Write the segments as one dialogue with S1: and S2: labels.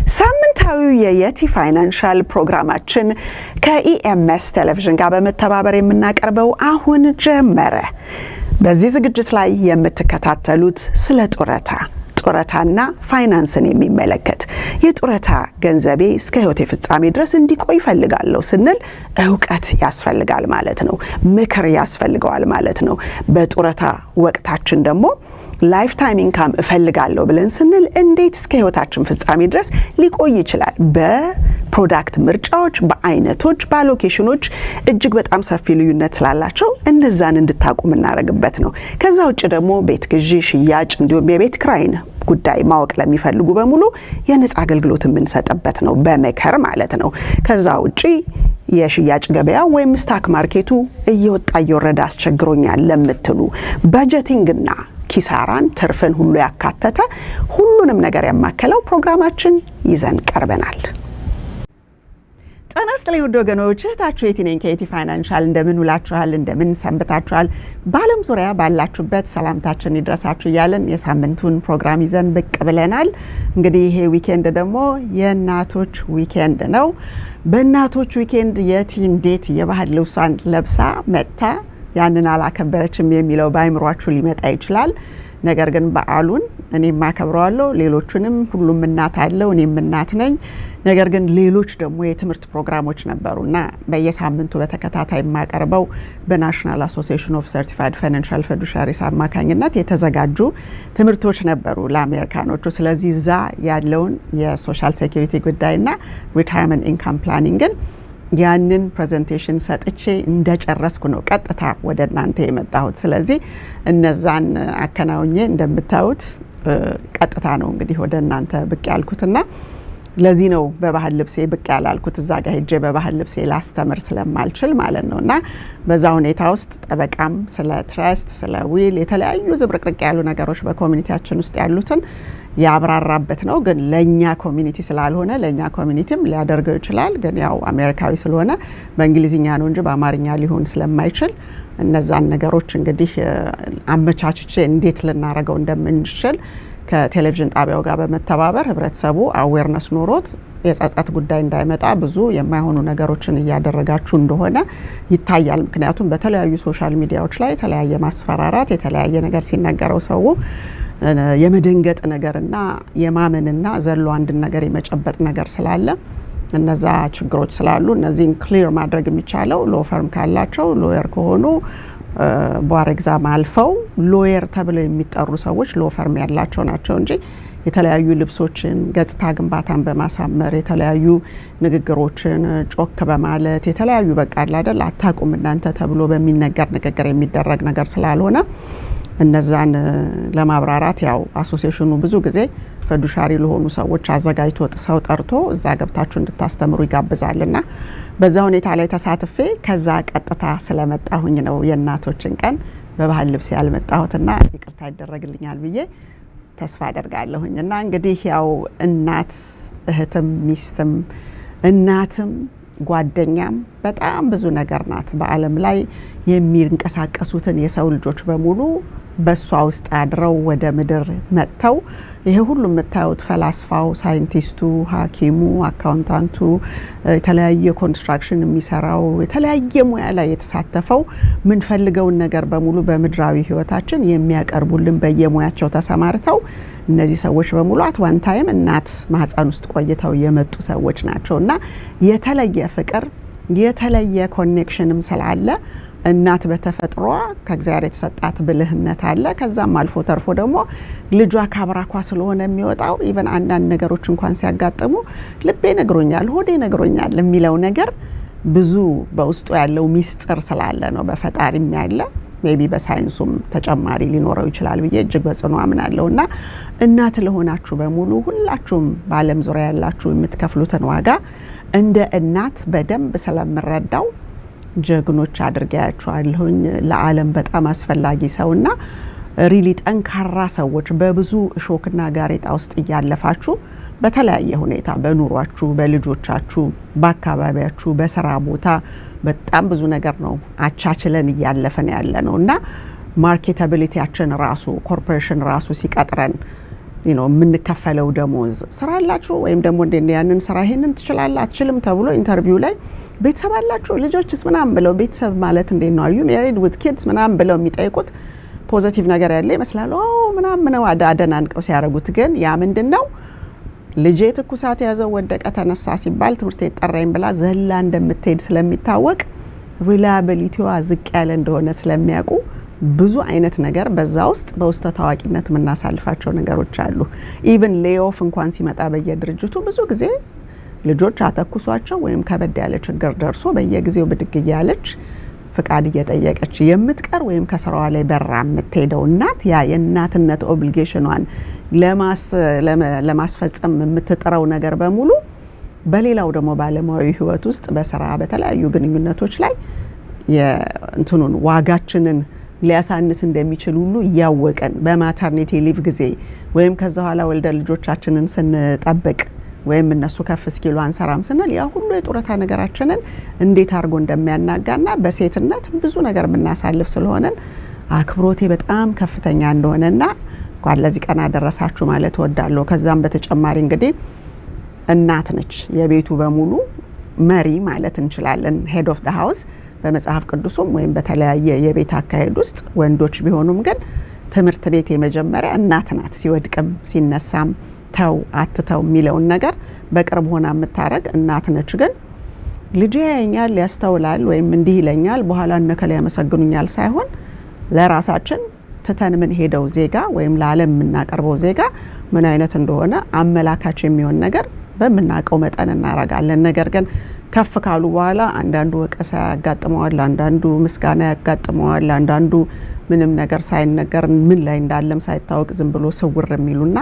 S1: ሳምንታዊው የየቲ ፋይናንሻል ፕሮግራማችን ከኢኤምኤስ ቴሌቪዥን ጋር በመተባበር የምናቀርበው አሁን ጀመረ። በዚህ ዝግጅት ላይ የምትከታተሉት ስለ ጡረታና ፋይናንስን የሚመለከት የጡረታ ገንዘቤ እስከ ህይወቴ ፍጻሜ ድረስ እንዲቆይ ፈልጋለሁ ስንል ዕውቀት ያስፈልጋል ማለት ነው። ምክር ያስፈልገዋል ማለት ነው። በጡረታ ወቅታችን ደግሞ ላይፍ ታይም ኢንካም እፈልጋለሁ ብለን ስንል እንዴት እስከ ህይወታችን ፍጻሜ ድረስ ሊቆይ ይችላል? በፕሮዳክት ምርጫዎች፣ በአይነቶች፣ በአሎኬሽኖች እጅግ በጣም ሰፊ ልዩነት ስላላቸው እነዛን እንድታቁ የምናደርግበት ነው። ከዛ ውጭ ደግሞ ቤት ግዢ፣ ሽያጭ እንዲሁም የቤት ክራይን ጉዳይ ማወቅ ለሚፈልጉ በሙሉ የነጻ አገልግሎት የምንሰጥበት ነው፣ በመከር ማለት ነው። ከዛ ውጪ የሽያጭ ገበያ ወይም ስታክ ማርኬቱ እየወጣ እየወረደ አስቸግሮኛል ለምትሉ በጀቲንግና ኪሳራን ትርፍን ሁሉ ያካተተ ሁሉንም ነገር ያማከለው ፕሮግራማችን ይዘን ቀርበናል። ጤና ይስጥልኝ ውድ ወገኖች፣ እህታችሁ የቲ ነኝ ከየቲ ፋይናንሻል። እንደምን ውላችኋል? እንደምን ሰንብታችኋል? በዓለም ዙሪያ ባላችሁበት ሰላምታችን ይድረሳችሁ እያለን የሳምንቱን ፕሮግራም ይዘን ብቅ ብለናል። እንግዲህ ይሄ ዊኬንድ ደግሞ የእናቶች ዊኬንድ ነው። በእናቶች ዊኬንድ የቲ እንዴት የባህል ልብሷን ለብሳ መጥታ ያንን አላከበረችም የሚለው በአይምሯችሁ ሊመጣ ይችላል። ነገር ግን በዓሉን እኔም አከብረዋለሁ፣ ሌሎቹንም ሁሉም እናት አለው፣ እኔም እናት ነኝ። ነገር ግን ሌሎች ደግሞ የትምህርት ፕሮግራሞች ነበሩና በየሳምንቱ በተከታታይ የማቀርበው በናሽናል አሶሲዬሽን ኦፍ ሰርቲፋይድ ፋይናንሻል ፊዱሻሪስ አማካኝነት የተዘጋጁ ትምህርቶች ነበሩ ለአሜሪካኖቹ። ስለዚህ እዛ ያለውን የሶሻል ሴኩሪቲ ጉዳይና ሪታየርመንት ኢንካም ፕላኒንግን ያንን ፕሬዘንቴሽን ሰጥቼ እንደጨረስኩ ነው ቀጥታ ወደ እናንተ የመጣሁት። ስለዚህ እነዛን አከናውኜ እንደምታዩት ቀጥታ ነው እንግዲህ ወደ እናንተ ብቅ ያልኩትና ለዚህ ነው በባህል ልብሴ ብቅ ያላልኩት። እዛ ጋር ሄጄ በባህል ልብሴ ላስተምር ስለማልችል ማለት ነውና በዛ ሁኔታ ውስጥ ጠበቃም ስለ ትረስት፣ ስለ ዊል የተለያዩ ዝብርቅርቅ ያሉ ነገሮች በኮሚኒቲያችን ውስጥ ያሉትን ያብራራበት ነው። ግን ለኛ ኮሚኒቲ ስላልሆነ ለኛ ኮሚኒቲም ሊያደርገው ይችላል። ግን ያው አሜሪካዊ ስለሆነ በእንግሊዝኛ ነው እንጂ በአማርኛ ሊሆን ስለማይችል እነዛን ነገሮች እንግዲህ አመቻችቼ እንዴት ልናረገው እንደምንችል ከቴሌቪዥን ጣቢያው ጋር በመተባበር ህብረተሰቡ አዌርነስ ኖሮት የጸጸት ጉዳይ እንዳይመጣ ብዙ የማይሆኑ ነገሮችን እያደረጋችሁ እንደሆነ ይታያል። ምክንያቱም በተለያዩ ሶሻል ሚዲያዎች ላይ የተለያየ ማስፈራራት፣ የተለያየ ነገር ሲነገረው ሰው የመደንገጥ ነገርና የማመንና ዘሎ አንድን ነገር የመጨበጥ ነገር ስላለ እነዛ ችግሮች ስላሉ እነዚህን ክሊር ማድረግ የሚቻለው ሎ ፈርም ካላቸው ሎየር ከሆኑ ቧር ኤግዛም አልፈው ሎየር ተብለው የሚጠሩ ሰዎች ሎ ፈርም ያላቸው ናቸው እንጂ የተለያዩ ልብሶችን ገጽታ ግንባታን በማሳመር የተለያዩ ንግግሮችን ጮክ በማለት የተለያዩ በቃ አይደል አታቁም እናንተ ተብሎ በሚነገር ንግግር የሚደረግ ነገር ስላልሆነ እነዛን ለማብራራት ያው አሶሲዬሽኑ ብዙ ጊዜ ፊዱሻሪ ለሆኑ ሰዎች አዘጋጅቶ ሰው ጠርቶ እዛ ገብታችሁ እንድታስተምሩ ይጋብዛልና በዛ ሁኔታ ላይ ተሳትፌ ከዛ ቀጥታ ስለመጣሁኝ ነው የእናቶችን ቀን በባህል ልብስ ያልመጣሁትና ይቅርታ ይደረግልኛል ብዬ ተስፋ አደርጋለሁኝና እንግዲህ ያው እናት እህትም ሚስትም እናትም ጓደኛም በጣም ብዙ ነገር ናት። በዓለም ላይ የሚንቀሳቀሱትን የሰው ልጆች በሙሉ በሷ ውስጥ አድረው ወደ ምድር መጥተው ይሄ ሁሉ የምታዩት ፈላስፋው፣ ሳይንቲስቱ፣ ሐኪሙ፣ አካውንታንቱ፣ የተለያየ ኮንስትራክሽን የሚሰራው የተለያየ ሙያ ላይ የተሳተፈው ምን ፈልገውን ነገር በሙሉ በምድራዊ ህይወታችን የሚያቀርቡልን በየሙያቸው ተሰማርተው እነዚህ ሰዎች በሙሉ አት ዋን ታይም እናት ማህፀን ውስጥ ቆይተው የመጡ ሰዎች ናቸውና የተለየ ፍቅር የተለየ ኮኔክሽንም ስላለ እናት በተፈጥሯ ከእግዚአብሔር የተሰጣት ብልህነት አለ። ከዛም አልፎ ተርፎ ደግሞ ልጇ ካብራኳ ስለሆነ የሚወጣው ኢቨን አንዳንድ ነገሮች እንኳን ሲያጋጥሙ ልቤ ነግሮኛል፣ ሆዴ ነግሮኛል የሚለው ነገር ብዙ በውስጡ ያለው ሚስጥር ስላለ ነው። በፈጣሪም ያለ ሜቢ በሳይንሱም ተጨማሪ ሊኖረው ይችላል ብዬ እጅግ በጽኑ አምናለሁና እናት ለሆናችሁ በሙሉ ሁላችሁም በዓለም ዙሪያ ያላችሁ የምትከፍሉትን ዋጋ እንደ እናት በደንብ ስለምረዳው ጀግኖች አድርጋያችኋለሁኝ። ለዓለም በጣም አስፈላጊ ሰውና ሪሊ ጠንካራ ሰዎች በብዙ እሾክና ጋሬጣ ውስጥ እያለፋችሁ በተለያየ ሁኔታ በኑሯችሁ፣ በልጆቻችሁ፣ በአካባቢያችሁ፣ በስራ ቦታ በጣም ብዙ ነገር ነው አቻችለን እያለፈን ያለ ነውና ማርኬታቢሊቲያችን ራሱ ኮርፖሬሽን ራሱ ሲቀጥረን የምንከፈለው ደሞዝ ስራ አላችሁ ወይም ደግሞ እንደ ያንን ስራ ይሄንን ትችላለህ አትችልም ተብሎ ኢንተርቪው ላይ ቤተሰብ አላችሁ ልጆችስ ምናምን ብለው ቤተሰብ ማለት እንደ ነው you married with kids ምናምን ብለው የሚጠይቁት ፖዚቲቭ ነገር ያለ ይመስላል ምናምን ነው አደናንቀው ሲያረጉት ግን ያ ምንድነው ልጄ ትኩሳት ያዘው ወደቀ ተነሳ ሲባል ትምህርት የጠራኝ ብላ ዘላ እንደምትሄድ ስለሚታወቅ ሪላያቢሊቲዋ ዝቅ ያለ እንደሆነ ስለሚያውቁ ብዙ አይነት ነገር በዛ ውስጥ በውስጥ ታዋቂነት ምናሳልፋቸው ነገሮች አሉ ኢቭን ሌኦፍ እንኳን ሲመጣ በየድርጅቱ ብዙ ጊዜ ልጆች አተኩሷቸው ወይም ከበድ ያለ ችግር ደርሶ በየጊዜው ብድግ ያለች ፍቃድ እየጠየቀች የምትቀር ወይም ከስራዋ ላይ በራ የምትሄደው እናት ያ የእናትነት ኦብሊጌሽኗን ለማስፈጸም የምትጥረው ነገር በሙሉ በሌላው ደግሞ ባለሙያዊ ህይወት ውስጥ በስራ በተለያዩ ግንኙነቶች ላይ የእንትኑን ዋጋችንን ሊያሳንስ እንደሚችል ሁሉ ያወቀን በማተርኒቲ ሊቭ ጊዜ ወይም ከዛ ኋላ ወልደ ልጆቻችንን ስንጠብቅ ወይም እነሱ ከፍ እስኪሉ አንሰራም ስንል ያ ሁሉ የጡረታ ነገራችንን እንዴት አርጎ እንደሚያናጋና በሴትነት ብዙ ነገር ምናሳልፍ ስለሆነ አክብሮቴ በጣም ከፍተኛ እንደሆነና እንኳን ለዚህ ቀን አደረሳችሁ ማለት ወዳለሁ ከዛም በተጨማሪ እንግዲህ እናት ነች የቤቱ በሙሉ መሪ ማለት እንችላለን ሄድ ኦፍ ዘ ሃውስ በመጽሐፍ ቅዱስም ወይም በተለያየ የቤት አካሄድ ውስጥ ወንዶች ቢሆኑም ግን ትምህርት ቤት የመጀመሪያ እናት ናት ሲወድቅም ሲነሳም ተው አትተው የሚለውን ነገር በቅርብ ሆና የምታረግ እናት ነች ግን ልጅ ያኛል ያስተውላል ወይም እንዲህ ይለኛል በኋላ እነከለ ያመሰግኑኛል ሳይሆን ለራሳችን ተተን ምን ሄደው ዜጋ ወይም ለዓለም የምናቀርበው ዜጋ ምን አይነት እንደሆነ አመላካች የሚሆን ነገር በመናቀው መጠን እናረጋለን ነገር ግን ከፍ ካሉ በኋላ አንዳንዱ ወቀሳ ያጋጥመዋል አንዳንዱ ምስጋና ያጋጥመዋል አንዳንዱ ምንም ነገር ሳይነገር ምን ላይ እንዳለም ሳይታወቅ ዝም ብሎ ስውር የሚሉና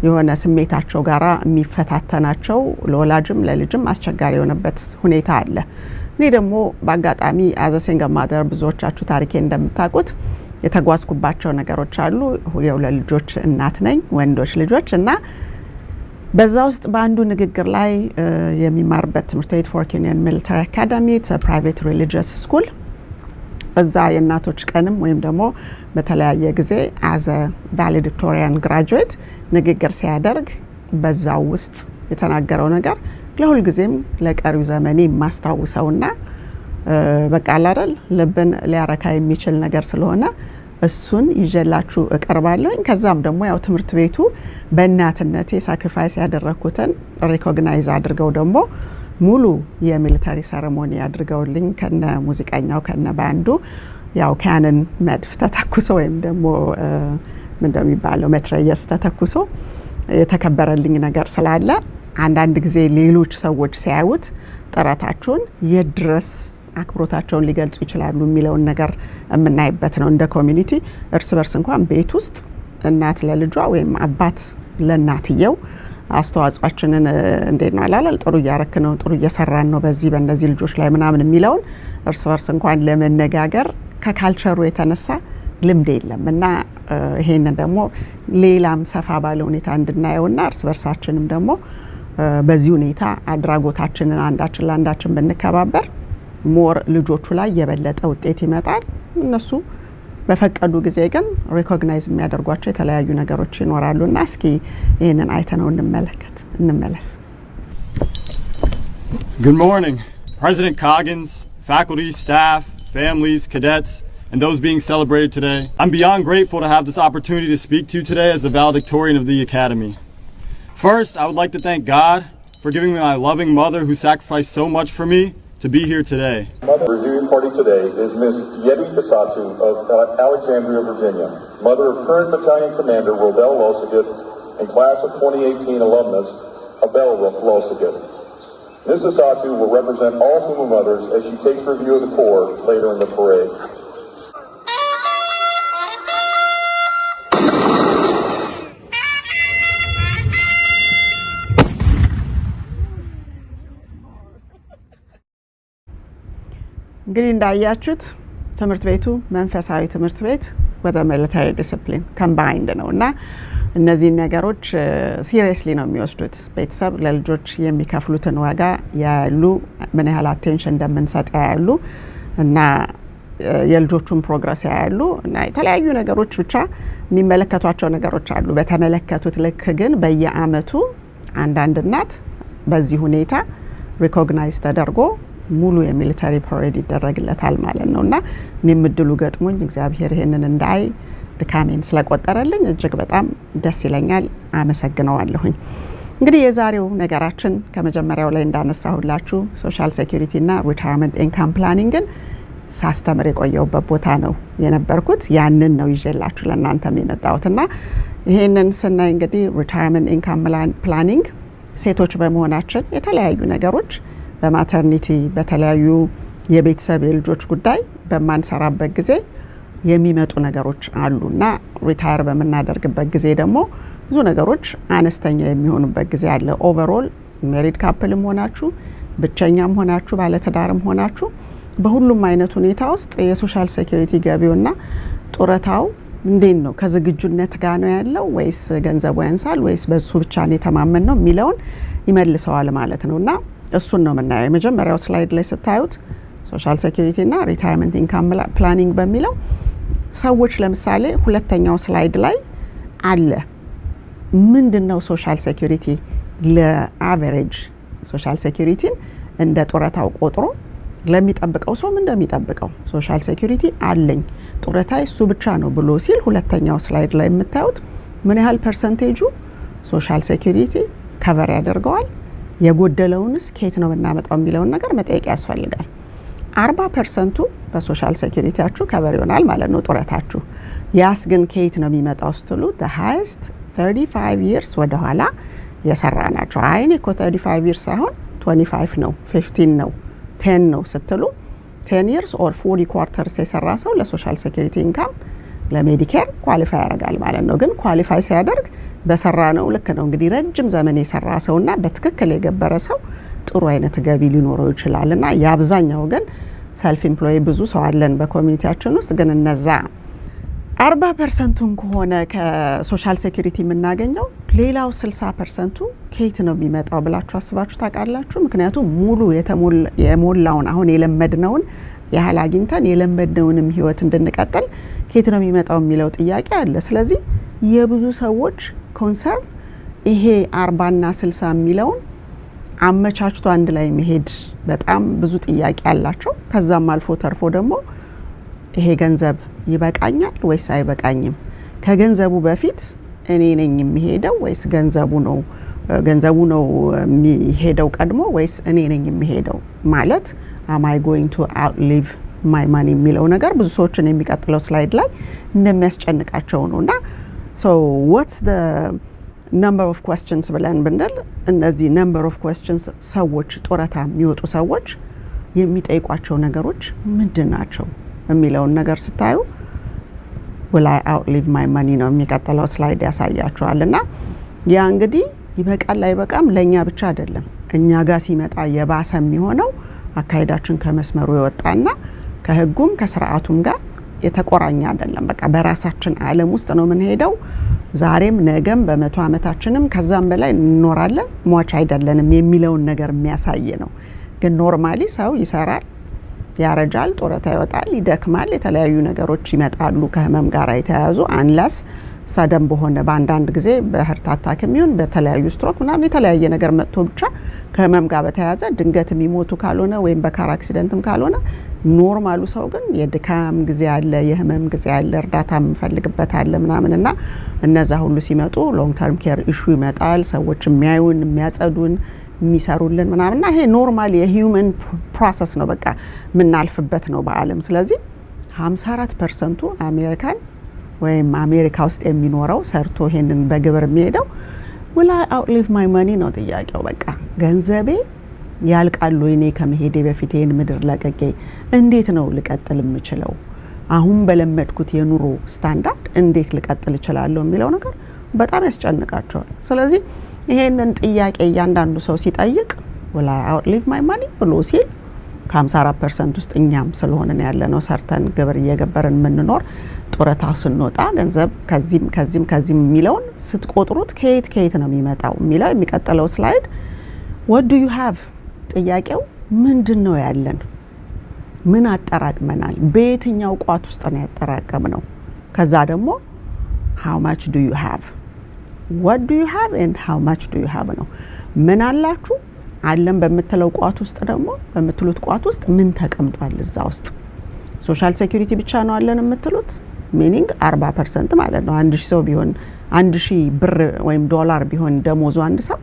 S1: የሆነ ስሜታቸው ጋራ የሚፈታተናቸው ለወላጅም ለልጅም አስቸጋሪ የሆነበት ሁኔታ አለ እኔ ደግሞ በአጋጣሚ አዘሴንገ ማደር ብዙዎቻችሁ ታሪኬ እንደምታውቁት የተጓዝኩባቸው ነገሮች አሉ የሁለት ልጆች እናት ነኝ ወንዶች ልጆች እና በዛ ውስጥ በአንዱ ንግግር ላይ የሚማርበት ትምህርት ቤት ፎርት ዩኒየን ሚሊተሪ አካዳሚ ፕራይቬት ሪሊጂየስ ስኩል እዛ የእናቶች ቀንም ወይም ደግሞ በተለያየ ጊዜ አዘ ቫሌዲክቶሪያን ግራጁዌት ንግግር ሲያደርግ በዛው ውስጥ የተናገረው ነገር ለሁሉ ጊዜም ለቀሪው ዘመኔ ማስታውሰውና በቃ አይደል ልብን ሊያረካ የሚችል ነገር ስለሆነ እሱን ይጀላችሁ እቀርባለሁ ከዛም ደግሞ ያው ትምህርት ቤቱ በእናትነቴ ሳክሪፋይስ ያደረኩትን ሪኮግናይዝ አድርገው ደግሞ ሙሉ የሚሊተሪ ሴሬሞኒ አድርገውልኝ ከነ ሙዚቃኛው ከነ ባንዱ ያው ካነን መድፍ ተተኩሶ ወይም ደግሞ ምን እንደሚባለው መትረየስ ተተኩሶ የተከበረልኝ ነገር ስላለ አንዳንድ ጊዜ ሌሎች ሰዎች ሲያዩት ጥረታቸውን የድረስ አክብሮታቸውን ሊገልጹ ይችላሉ የሚለውን ነገር የምናይበት ነው እንደ ኮሚኒቲ እርስ በርስ እንኳን ቤት ውስጥ እናት ለልጇ ወይም አባት ለናትየው አስተዋጽኦአችንን እንዴት ነው አላል ጥሩ ያረክ ነው ጥሩ እየሰራን ነው በዚህ በእነዚህ ልጆች ላይ ምናምን የሚለውን እርስ በርስ እንኳን ለመነጋገር ከካልቸሩ የተነሳ ልምድ የለም እና ይሄንን ደግሞ ሌላም ሰፋ ባለ ሁኔታ እንድናየውና እርስ በርሳችንም ደግሞ በዚህ ሁኔታ አድራጎታችንን አንዳችን ለአንዳችን ብንከባበር ሞር ልጆቹ ላይ የበለጠ ውጤት ይመጣል እነሱ በፈቀዱ ጊዜ ግን ሪኮግናይዝ የሚያደርጓቸው የተለያዩ ነገሮች ይኖራሉና እስኪ ይሄንን አይተነው እንመለስ
S2: Good morning President Coggins faculty staff families cadets and those being celebrated today I'm beyond grateful to have this opportunity to speak to you today as the valedictorian of the academy First I would like to thank God for giving me my loving mother who sacrificed so much for me to be here today.
S3: The reviewing party today is Ms. Yeti Kasatu of Alexandria, Virginia, mother of current battalion commander Robel Losaget and class of 2018 alumnus Abel Losaget. Ms. Kasatu will represent all single mothers as she takes review of the Corps later in the parade.
S1: እንግዲህ እንዳያችሁት ትምህርት ቤቱ መንፈሳዊ ትምህርት ቤት ወደ ሚሊተሪ ዲሲፕሊን ኮምባይንድ ነውና እነዚህ ነገሮች ሲሪየስሊ ነው የሚወስዱት ቤተሰብ ለልጆች የሚከፍሉትን ዋጋ ያሉ ምን ያህል አቴንሽን እንደምንሰጥ ያሉ እና የልጆቹን ፕሮግረስ ያሉ እና የተለያዩ ነገሮች ብቻ የሚመለከቷቸው ነገሮች አሉ። በተመለከቱት ልክ ግን በየአመቱ አንዳንድ እናት በዚህ ሁኔታ ሪኮግናይዝ ተደርጎ ሙሉ የሚሊተሪ ፓሬድ ይደረግለታል ማለት ነውና እኔም እድሉ ገጥሞኝ እግዚአብሔር ይሄንን እንዳይ ድካሜን ስለቆጠረልኝ እጅግ በጣም ደስ ይለኛል። አመሰግነዋለሁኝ። እንግዲህ የዛሬው ነገራችን ከመጀመሪያው ላይ እንዳነሳሁላችሁ ሶሻል ሴኩሪቲ እና ሪታየርመንት ኢንካም ፕላኒንግን ሳስተምር የቆየውበት ቦታ ነው የነበርኩት። ያንን ነው ይዤላችሁ ለእናንተም የመጣሁትና ይሄንን ስናይ እንግዲህ ሪታየርመንት ኢንካም ፕላኒንግ ሴቶች በመሆናችን የተለያዩ ነገሮች በማተርኒቲ በተለያዩ የቤተሰብ የልጆች ጉዳይ በማንሰራበት ጊዜ የሚመጡ ነገሮች አሉና ሪታየር በመናደርግበት ጊዜ ደግሞ ብዙ ነገሮች አነስተኛ የሚሆኑበት ጊዜ አለ። ኦቨርኦል ሜሪድ ካፕልም ሆናችሁ ብቸኛም ሆናችሁ ባለትዳርም ሆናችሁ በሁሉም አይነት ሁኔታ ውስጥ የሶሻል ሴኩሪቲ ገቢውና ጡረታው እንዴት ነው ከዝግጁነት ጋር ነው ያለው ወይስ ገንዘቡ ያንሳል ወይስ በሱ ብቻ ነው የተማመን ነው የሚለውን ይመልሰዋል ማለት ነውና እሱን ነው የምናየው። የመጀመሪያው ስላይድ ላይ ስታዩት ሶሻል ሴኩሪቲ እና ሪታየርመንት ኢንካም ፕላኒንግ በሚለው ሰዎች ለምሳሌ ሁለተኛው ስላይድ ላይ አለ ምንድነው ሶሻል ሴኩሪቲ ለአቨሬጅ ሶሻል ሴኩሪቲን እንደ ጡረታው ቆጥሮ ለሚጠብቀው ሰው ምን እንደሚጠብቀው ሶሻል ሴኩሪቲ አለኝ ጡረታ እሱ ብቻ ነው ብሎ ሲል ሁለተኛው ስላይድ ላይ የምታዩት ምን ያህል ፐርሰንቴጁ ሶሻል ሴኩሪቲ ከቨር ያደርገዋል የጎደለውንስ ከየት ነው እናመጣው የሚለውን ነገር መጠየቅ ያስፈልጋል። 40% በሶሻል ሴኩሪቲያችሁ ከቨር ይሆናል ማለት ነው ጡረታችሁ። ያስ ግን ከየት ነው የሚመጣው ስትሉ the highest 35 years ወደ ኋላ የሰራ ናቸው። አይኔ እኮ 35 years ሳይሆን 25 ነው 15 ነው 10 ነው ስትሉ 10 years or 40 quarters የሰራ ሰው ለሶሻል ሴኩሪቲ ኢንካም ለሜዲኬር ኳሊፋይ ያደርጋል ማለት ነው። ግን ኳሊፋይ ሲያደርግ በሰራ ነው ልክ ነው እንግዲህ ረጅም ዘመን የሰራ ሰውና በትክክል የገበረ ሰው ጥሩ አይነት ገቢ ሊኖረው ይችላልና ያብዛኛው ግን ሰልፍ ኤምፕሎይ ብዙ ሰው አለን በኮሚኒቲያችን ውስጥ ግን እነዛ 40%ን ከሆነ ከሶሻል ሴኩሪቲ የምናገኘው ሌላው 60%ቱ ከየት ነው የሚመጣው ብላችሁ አስባችሁ ታውቃላችሁ? ምክንያቱም ሙሉ የሞላውን አሁን የለመድነውን ያህል አግኝተን የለመድነውንም ህይወት እንድንቀጥል ከየት ነው የሚመጣው የሚለው ጥያቄ አለ። ስለዚህ የብዙ ሰዎች ኮንሰርን ይሄ 40 እና 60 የሚለውን አመቻችቶ አንድ ላይ መሄድ በጣም ብዙ ጥያቄ አላቸው። ከዛም አልፎ ተርፎ ደግሞ ይሄ ገንዘብ ይበቃኛል ወይስ አይበቃኝም? ከገንዘቡ በፊት እኔ ነኝ የሚሄደው ወይስ ገንዘቡ ነው የሚሄደው ቀድሞ ወይስ እኔ ነኝ የሚሄደው? ማለት am I going to outlive my money የሚለው ነገር ብዙ ሰዎችን የሚቀጥለው ስላይድ ላይ እንደሚያስጨንቃቸው ነውና so what's the number of questions ብለን ብንል እነዚህ number of questions ሰዎች ጡረታ የሚወጡ ሰዎች የሚጠይቋቸው ነገሮች ምንድናቸው የሚለውን ነገር ስታዩ will I outlive my money ነው የሚቀጥለው ስላይድ ያሳያችኋልና ያ እንግዲህ ይበቃል አይበቃም ለኛ ብቻ አይደለም እኛ ጋር ሲመጣ የባሰ የሚሆነው አካይዳችን ከመስመሩ ይወጣና ከህጉም ከስርዓቱም ጋር የተቆራኘ አይደለም። በቃ በራሳችን ዓለም ውስጥ ነው ምን ሄደው ዛሬም ነገም በመቶ ዓመታችንም ከዛም በላይ እንኖራለን ሟች አይደለንም የሚለውን ነገር የሚያሳይ ነው። ግን ኖርማሊ ሰው ይሰራል ያረጃል ጡረታ ይወጣል ይደክማል የተለያዩ ነገሮች ይመጣሉ ከህመም ጋር የተያያዙ አንላስ ሰደም በሆነ በአንዳንድ ጊዜ በህርት አታክ የሚሆን በተለያዩ ስትሮክ ምናምን የተለያየ ነገር መጥቶ ብቻ ከህመም ጋር በተያያዘ ድንገት የሚሞቱ ካልሆነ ወይም በካር አክሲደንትም ካልሆነ ኖርማሉ ሰው ግን የድካም ጊዜ አለ የህመም ጊዜ አለ እርዳታ የምፈልግበት አለ ምናምንና እነዛ ሁሉ ሲመጡ ሎንግ ተርም ኬር ኢሹ ይመጣል ሰዎች የሚያዩን የሚያጸዱን የሚሰሩልን ምናምንና ይሄ ኖርማል የሂዩመን ፕሮሰስ ነው በቃ ምናልፍበት ነው በአለም። ስለዚህ 54% አሜሪካን ወይም አሜሪካ ውስጥ የሚኖረው ሰርቶ ይሄንን በግብር የሚሄደው will I outlive my money ነው ጥያቄው። በቃ ገንዘቤ ያልቃሉ እኔ ከመሄዴ በፊት ይሄን ምድር ለቀቄ እንዴት ነው ልቀጥል የምችለው አሁን በለመድኩት የኑሮ ስታንዳርድ እንዴት ልቀጥል እችላለሁ የሚለው ነገር በጣም ያስጨንቃቸዋል። ስለዚህ ይሄንን ጥያቄ እያንዳንዱ ሰው ሲጠይቅ will I outlive my money ብሎ ሲል ከ54% ውስጥ እኛም ስለሆነ ያለነው ሰርተን ግብር እየገበርን ምንኖር ጡረታው ስንወጣ ገንዘብ ከዚህም የሚለውን ስትቆጥሩት ከየት ነው የሚመጣው የሚለው የሚቀጥለው ስላይድ what do you have ጥያቄው ምንድነው ያለን ምን አጠራቅመናል በየትኛው ቋት ውስጥ ነው ያጠራቀምነው ከዛ ደግሞ how much do you have? What do you have and how much do you have ነው። ምን አላችሁ አለም በመተለው ቋት ውስጥ ደግሞ በመትሉት ቋት ውስጥ ምን ተቀምጧል እዛ ውስጥ ሶሻል ሴኩሪቲ ብቻ ነው አለን የምትሉት ሚኒንግ 40% ማለት ነው 1000 ሰው ቢሆን 1000 ብር ወይም ዶላር ቢሆን ደሞዙ አንድ ሰው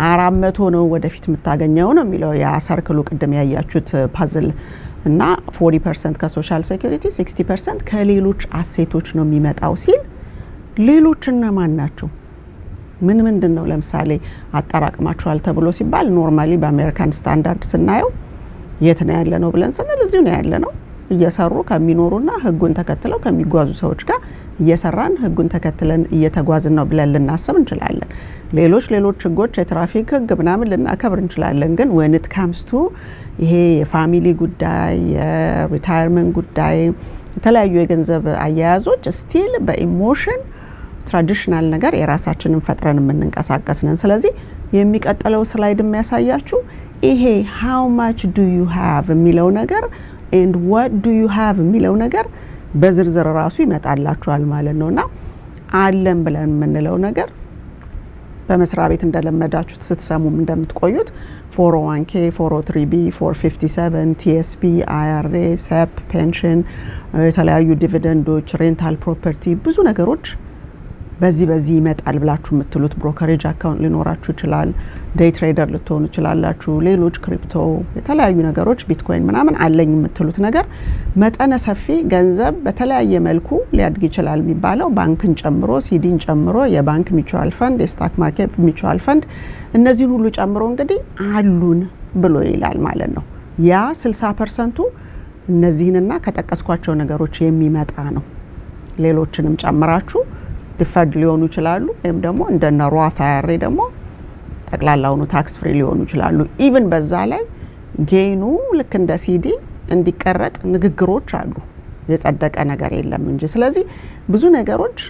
S1: 400 ነው ወደፊት የምታገኘው ነው የሚለው ያ ሰርክሉ ቅድም ያያችሁት ፓዝል እና 40% ከሶሻል ሴኩሪቲ 60% ከሌሎች አሴቶች ነው የሚመጣው ሲል ሌሎችና ማን ናቸው ምንድነው ለምሳሌ አጣራቅማችኋል ተብሎ ሲባል ኖርማሊ በአሜሪካን ስታንዳርድ ስናየው የት ነው ያለ ነው ብለን ስንል እዚሁ ነው ያለ ነው እየሰሩ ከሚኖሩና ህጉን ተከትለው ከሚጓዙ ሰዎች ጋር እየሰራን ህጉን ተከትለን እየተጓዝን ነው ብለን ልናስብ እንችላለን ሌሎች ህጎች የትራፊክ ህግ ምናምን ልናከብር እንችላለን ግን when it comes to ይሄ የፋሚሊ ጉዳይ የሪታየርመንት ጉዳይ የተለያዩ የገንዘብ አያያዞች ስቲል በኢሞሽን ትራዲሽናል ነገር የራሳችንን ፈጥረን የምንንቀሳቀስ ነን ስለዚህ የሚቀጥለው ስላይድ የሚያሳያችሁ ይሄ how much do you have የሚለው ነገር and what do you have የሚለው ነገር በዝርዝር ራሱ ይመጣላችኋል ማለት ነውና አለም ብለን የምንለው ነገር በመስሪያ ቤት እንደለመዳችሁት ስትሰሙም እንደምትቆዩት 401k 403b 457 TSP IRA SEP ፔንሽን የተለያዩ ዲቪደንዶች ሬንታል ፕሮፐርቲ ብዙ ነገሮች በዚህ ይመጣል ብላችሁ የምትሉት ብሮከሬጅ አካውንት ሊኖራችሁ ይችላል ዴይ ትሬደር ልትሆኑ ይችላልላችሁ ሌሎች ክሪፕቶ የተለያዩ ነገሮች ቢትኮይን ምናምን አለኝ የምትሉት ነገር መጠነ ሰፊ ገንዘብ በተለያየ መልኩ ሊያድግ ይችላል የሚባለው ባንክን ጨምሮ ሲዲን ጨምሮ የባንክ ሚቹዋል ፈንድ የስታክ ማርኬት ሚቹዋል ፈንድ እነዚህን ሁሉ ጨምሮ እንግዲህ አሉን ብሎ ይላል ማለት ነው ያ 60% እነዚህንና ከጠቀስኳቸው ነገሮች የሚመጣ ነው ሌሎችንም ጨምራችሁ ዲፈርድ ሊሆኑ ይችላሉ ወይም ደግሞ እንደነ ሮት IRA ደግሞ ጠቅላላውኑ ታክስ ፍሪ ሊሆኑ ይችላሉ ኢቭን በዛ ላይ ጌኑ ልክ እንደ ሲዲ እንዲቀረጥ ንግግሮች አሉ የጸደቀ ነገር የለም እንጂ ስለዚህ ብዙ ነገሮች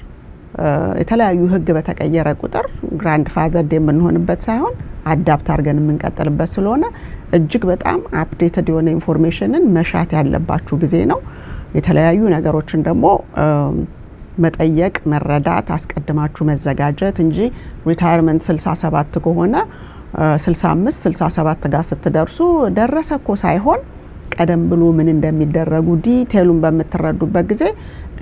S1: የተለያዩ ህግ በተቀየረ ቁጥር ግራንድ ፋዘር የምንሆንበት ሳይሆን አዳፕት አድርገን የምንቀጥልበት ስለሆነ እጅግ በጣም አፕዴትድ የሆነ ኢንፎርሜሽንን መሻት ያለባችሁ ጊዜ ነው የተለያዩ ነገሮችን ደግሞ መጠየቅ መረዳት አስቀድማችሁ መዘጋጀት እንጂ ሪታየርመንት 67 ከሆነ 65 67 ጋር ስትደርሱ ደረሰኮ ሳይሆን ቀደም ብሎ ምን እንደሚደረጉ ዲቴሉን በመተረዱበት ጊዜ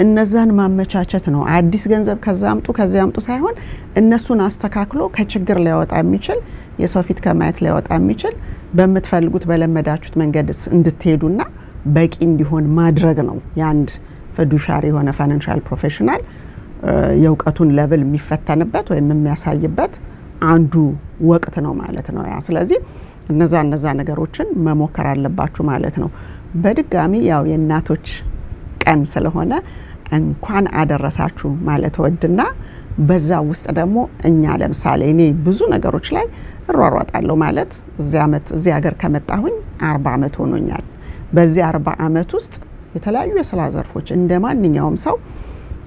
S1: እነዛን ማመቻቸት ነው አዲስ ገንዘብ ከዛ አምጡ ሳይሆን እነሱን አስተካክሎ ከችግር ሊያወጣ የሚችል የሰው ፊት ከማየት ሊያወጣ የሚችል በመትፈልጉት በለመዳችሁት መንገድ እንድትሄዱና በቂ እንዲሆን ማድረግ ነው ያንድ ፊዱሻሪ የሆነ ፋይናንሻል ፕሮፌሽናል የውቀቱን ሌቭል የሚፈተንበት ወይም የሚያሳይበት አንዱ ወቅት ነው ማለት ነው ያ ስለዚህ እነዛ ነገሮችን መሞከር አለባችሁ ማለት ነው በድጋሚ ያው የእናቶች ቀን ስለሆነ እንኳን አደረሳችሁ ማለት ወድና በዛ ውስጥ ደግሞ እኛ ለምሳሌ እኔ ብዙ ነገሮች ላይ እሯሯጣለሁ ማለት እዚህ ሀገር ከመጣሁኝ 40 አመት ሆኖኛል በዚህ 40 አመት ውስጥ የተለያዩ የስራ ዘርፎች እንደማንኛውም ሰው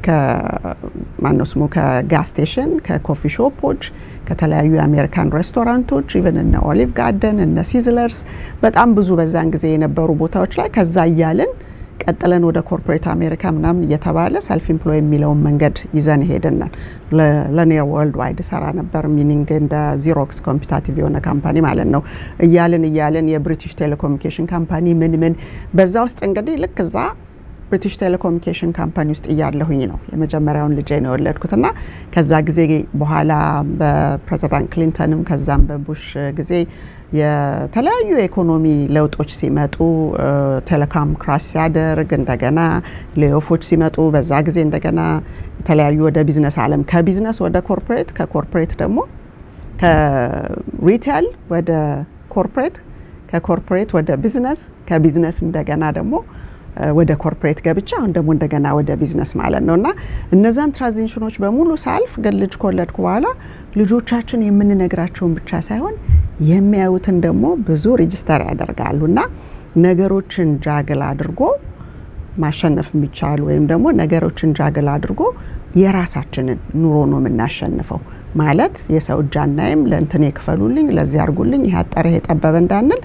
S1: ከማንስሙ ከጋስ ስቴሽን ከኮፊ ሾፖች ከተለያዩ የአሜሪካን ሬስቶራንቶች ኢቭን እነ ኦሊቭ ጋርደን እነ ሲዝለርስ በጣም ብዙ በዛን ጊዜ የነበሩ ቦታዎች ላይ ከዛ እያልን ቀጥለን ወደ ኮርፖሬት አሜሪካ ምናምን እየተባለ ሰልፍ ኤምፕሎይ የሚለው መንገድ ይዘን ሄደናል ለኔር ወርልድ ዋይድ ሰራ ነበር ሚኒንግ እንደ ዚሮክስ ኮምፒቲቲቭ የሆነ ካምፓኒ ማለት ነው እያልን የብሪቲሽ ቴሌኮሙኒኬሽን ካምፓኒ ምን በዛ ውስጥ እንግዲህ ልክ እዛ ብሪቲሽ ቴሌኮሙኒኬሽን ካምፓኒ ውስጥ እያለሁኝ ነው የመጀመሪያውን ልጄ ነው ወለድኩትና ከዛ ጊዜ በኋላ በፕሬዚዳንት ክሊንተንም ከዛም በቡሽ ጊዜ የተለያዩ ኢኮኖሚ ለውጦች ሲመጡ ቴሌኮም ክራሽ ሲያደርግ እንደገና ሌኦፎች ሲመጡ በዛ ጊዜ እንደገና የተለያዩ ወደ ቢዝነስ ዓለም ከቢዝነስ ወደ ኮርፖሬት ከኮርፖሬት ደግሞ ከሪቴል ወደ ኮርፖሬት ከኮርፖሬት ወደ ቢዝነስ ከቢዝነስ እንደገና ደግሞ ወደ ኮርፖሬት ገብቻ አሁን ደግሞ እንደገና ወደ ቢዝነስ ማለት ነውና እነዛን ትራንዚሽኖች በሙሉ ሳልፍ ልጅ ከወለድኩ በኋላ ልጆቻችን የምንነግራቸውን ብቻ ሳይሆን የሚያዩትን ደግሞ ብዙ ሬጂስተር ያደርጋሉና ነገሮችን ጃግል አድርጎ ማሸነፍ የሚቻል ወይም ደግሞ ነገሮችን ጃግል አድርጎ የራሳችንን ኑሮ ነው የምናሸንፈው ማለት የሰው ጃናይም ለእንትን ይክፈሉልኝ ለዚህ አርጉልኝ ያጣረ የጠበበ እንዳንል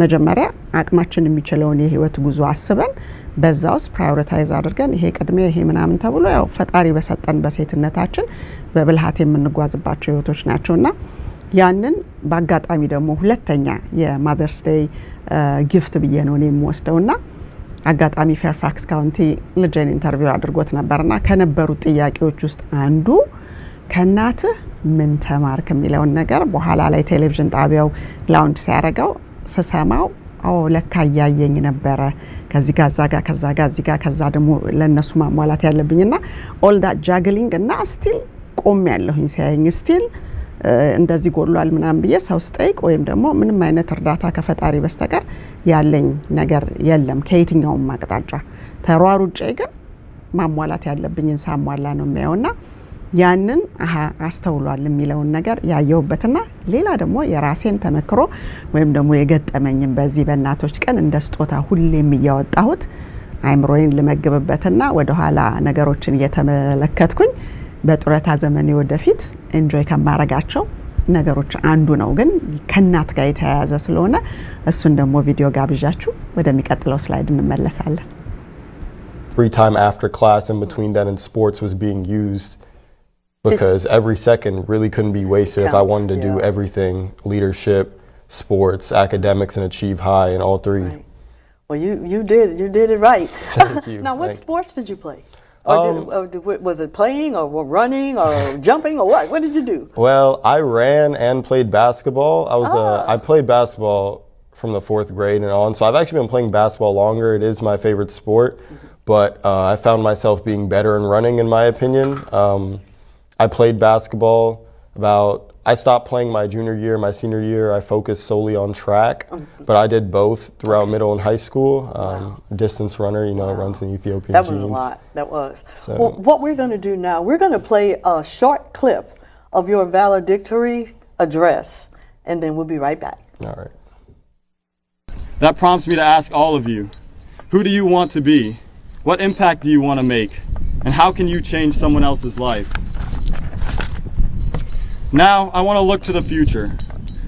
S1: መጀመሪያ አቅማችን የሚችለውን የህይወት ጉዞ አስበን በዛ ውስጥ ፕራዮሪታይዝ አድርገን ይሄ ቅድሚያ ይሄ ምናምን ተብሎ ያው ፈጣሪ በሰጠን በሴትነታችን በብልሃት የምንጓዝባቸው ህይወቶች ናቸውና ያንን በአጋጣሚ ደግሞ ሁለተኛ የማዘርስ ዴይ ጊፍት ብዬ ነው እኔ የምወስደውና አጋጣሚ ፌርፋክስ ካውንቲ ልጄን ኢንተርቪው አድርጎት ነበርና ከነበሩ ጥያቄዎች ውስጥ አንዱ ከናትህ ምን ተማርክ የሚለውን ነገር በኋላ ላይ ቴሌቪዥን ጣቢያው ላውንች ሲያደርገው ስሰማው ለካ ያየኝ ነበረ ከዚህ ጋር ዛጋ ከዛ ጋር እዚህ ጋር ከዛ ደግሞ ለነሱ ማሟላት ያለብኝና ኦል ዳት ጃግሊንግ እና ስቲል ቆም ያለሁኝ ሲያየኝ ስቲል እንደዚህ ጎሏል ምናምን ብዬ ሰው ስጠይቅ ወይም ደግሞ ምንም አይነት እርዳታ ከፈጣሪ በስተቀር ያለኝ ነገር የለም ከየትኛውም አቅጣጫ ተሯሩጬ ግን ማሟላት ያለብኝን ሳሟላ ነው የሚያውና ያንን አስተውሏል የሚለውን ነገር ያየውበትና ሌላ ደግሞ የራሴን ተመክሮ ወይም ደግሞ የገጠመኝን በዚህ በእናቶች ቀን እንደ ስጦታ ሁሌም እያወጣሁት አይምሮዬን ልመግብበትና ወደ ኋላ ነገሮችን እየተመለከትኩኝ በጡረታ ዘመኔ ወደፊት ኤንጆይ ከማረጋቸው ነገሮች አንዱ ነው ግን ከናት ጋር የተያያዘ ስለሆነ እሱን ደግሞ ቪዲዮ ጋብዣችሁ ወደሚቀጥለው ስላይድ እንመለሳለን።
S4: Free time after class in between that and sports was being used because every second really couldn't be wasted if I wanted to do everything, leadership, sports, academics, and achieve high in all three.
S5: Right. Well, you did it right.
S4: Thank you.
S5: Now, what sports did you play? Was it playing or running or jumping or what? What did you do?
S4: Well, I ran and played basketball. I played basketball from the 4th grade and on, so I've actually been playing basketball longer. It is my favorite sport, but I found myself being better in running, in my opinion. I played basketball I stopped playing my junior year, my senior year. I focused solely on track, but I did both throughout middle and high school. Distance runner, runs in Ethiopian jeans.
S5: That was a lot. That was.
S4: So,
S5: well, what we're going to do now, we're going to play a short clip of your valedictory address, and then we'll be right back.
S4: All right.
S2: That prompts me to ask all of you, who do you want to be? What impact do you want to make? And how can you change someone else's life? Now, I want to look to the future.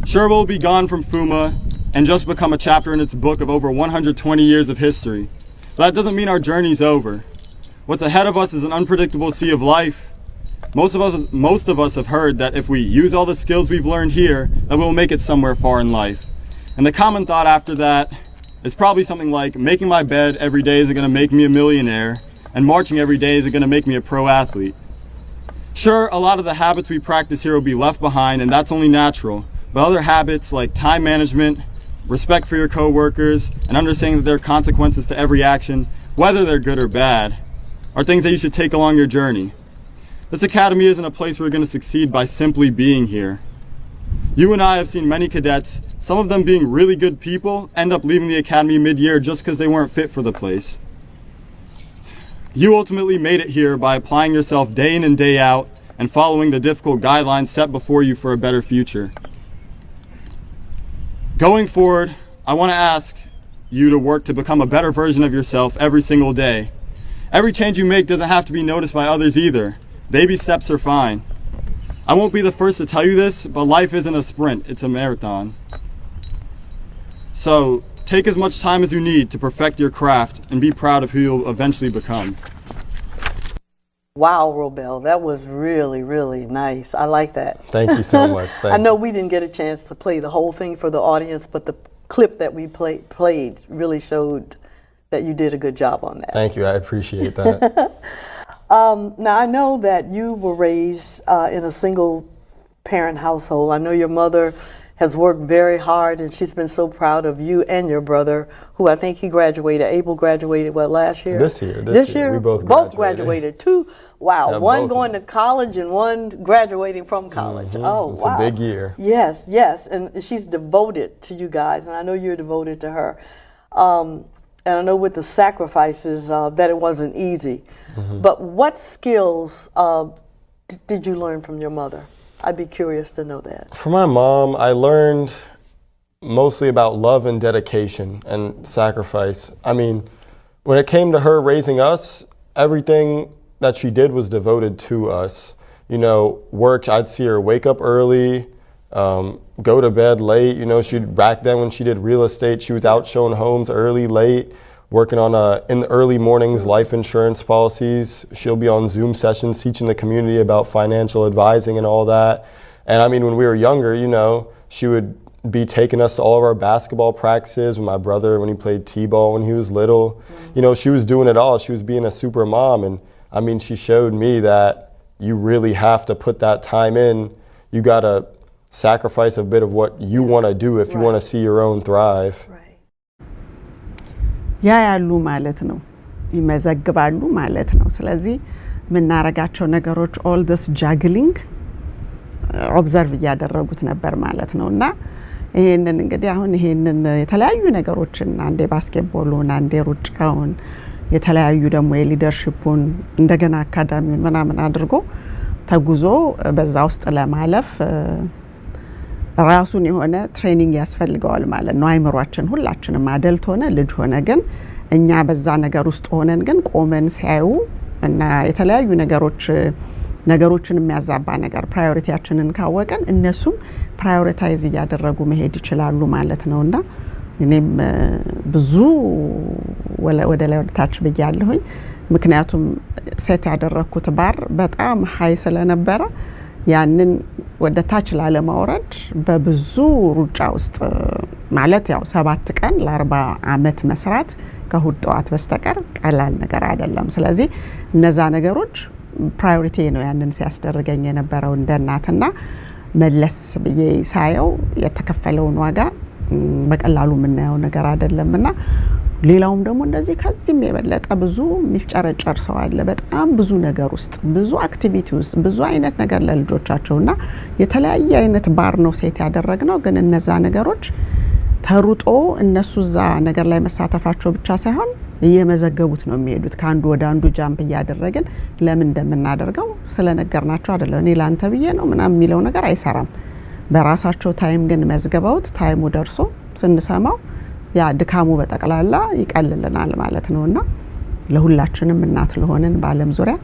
S2: Sure, we'll be gone from FUMA and just become a chapter in its book of over 120 years of history. But that doesn't mean our journey's over. What's ahead of us is an unpredictable sea of life. Most of us have heard that if we use all the skills we've learned here, that we'll make it somewhere far in life. And the common thought after that is probably something like, making my bed every day isn't going to make me a millionaire, and marching every day isn't going to make me a pro athlete. Sure, a lot of the habits we practice here will be left behind, and that's only natural. But other habits like time management, respect for your coworkers, and understanding that there are consequences to every action, whether they're good or bad, are things that you should take along your journey. This academy isn't a place where we're going to succeed by simply being here. You and I have seen many cadets, some of them being really good people, end up leaving the academy mid-year just because they weren't fit for the place. You ultimately made it here by applying yourself day in and day out and following the difficult guidelines set before you for a better future. Going forward, I want to ask you to work to become a better version of yourself every single day. Every change you make doesn't have to be noticed by others either. Baby steps are fine. I won't be the first to tell you this, but life isn't a sprint, it's a marathon. So, take as much time as you need to perfect your craft and be proud of who you'll eventually become.
S5: Wow, Robel, that was really, really nice. I like that.
S4: Thank you so much.
S5: I know we didn't get a chance to play the whole thing for the audience, but the clip that we played really showed that you did a good job on that.
S4: Thank you. I appreciate that.
S5: Now, I know that you were raised in a single parent household. I know your mother has worked very hard, and she's been so proud of you and your brother, who I think he graduated. Abel graduated, what, last year?
S4: This year. We both
S5: graduated. Two. Wow.
S4: Yeah,
S5: one going to college and one graduating from college.
S4: Mm-hmm.
S5: Oh,
S4: it's
S5: wow.
S4: It's a big year.
S5: Yes. And she's devoted to you guys, and I know you're devoted to her. And I know with the sacrifices that it wasn't easy. Mm-hmm. But what skills did you learn from your mother? I'd be curious to know that.
S4: From my mom, I learned mostly about love and dedication and sacrifice. I mean, when it came to her raising us, everything that she did was devoted to us. Work, I'd see her wake up early, go to bed late. Back then when she did real estate, she was out showing homes early, late. working on in the early mornings life insurance policies. She'll be on Zoom sessions teaching the community about financial advising and all that. And I mean, when we were younger, you know, she would be taking us to all of our basketball practices with my brother when he played t-ball when he was little. You know, she was doing it all. She was being a super mom. And I mean, she showed me that you really have to put that time in. You got to sacrifice a bit of what you want to do if you want to see your own thrive.
S1: ያያሉ ማለት ነው ይመዘግባሉ ማለት ነው ስለዚህ ምናረጋቸው ነገሮች all this juggling observe ያደረጉት ነበር ማለት ነውና ይሄንን እንግዲህ አሁን ይሄንን የተለያዩ ነገሮችን አንዴ ባስኬትቦሉን አንዴ ሩጫውን የተለያዩ ደግሞ የሊደርሺፑን እንደገና አካዳሚውን ምናምን አድርጎ ተጉዞ በዛ ውስጥ ለማለፍ ራሱን የሆነ ትሬኒንግ ያስፈልገዋል ማለት ነው አይምሮአችን ሁላችንም አደልት ሆነ ልጅ ሆነ ግን እኛ በዛ ነገር ውስጥ ሆነን ግን ቆመን ሲያዩ እና የተለያዩ ነገሮችን የሚያዛባ ነገር ፕራዮሪቲያችንን ካወቀን እነሱም ፕራዮሪታይዝ ያደረጉ መሄድ ይችላሉ ማለት ነውና እኔም ብዙ ወደ ላይ ወደታች በያለሁኝ ምክንያቱም ሴት ያደረኩት ባር በጣም ሃይ ስለነበረ ያንን ወደ ታች ላለማውረድ በብዙ ሩጫ ውስጥ ማለት ያው 7 ቀን ለ40 አመት መስራት ከሁድ ጠዋት በስተቀር ቀላል ነገር አይደለም ስለዚህ እነዛ ነገሮች ፕራዮሪቲ ነው ያንን ሲያስደርገኝ የነበረው እንደናትና መለስ በየ ሳየው የተከፈለውን ዋጋ በቀላሉ ምናየው ነገር አይደለምና ሌላውም ደግሞ እንደዚህ ከዚህም የበለጠ ብዙ ሚፍጨረጨር ሰው አለ በጣም ብዙ ነገር ውስጥ ብዙ አክቲቪቲ ውስጥ ብዙ አይነት ነገር ለልጆቻቸውና የተለያየ አይነት ባር ነው ሴት ያደረግነው ግን እነዛ ነገሮች ተሩጦ እነሱዛ ነገር ላይ መሳተፋቸው ብቻ ሳይሆን እየመዘገቡት ነው የሚሄዱት ካንዱ ወደ አንዱ ጃምፕ ያደረግን ለምን እንደምናደርገው ስለነገርናቸው አይደለም እኔ ላንተ ብዬ ነው ምናምን የሚለው ነገር አይሰራም በራሳቸው ታይም ግን መዝገባውት ታይሙ ደርሶ ስንሰማው ያ ድካሙ በጠቅላላ ይቀልልናል ማለት ነውና ለሁላችንም እናት ለሆነን በአለም ዙሪያ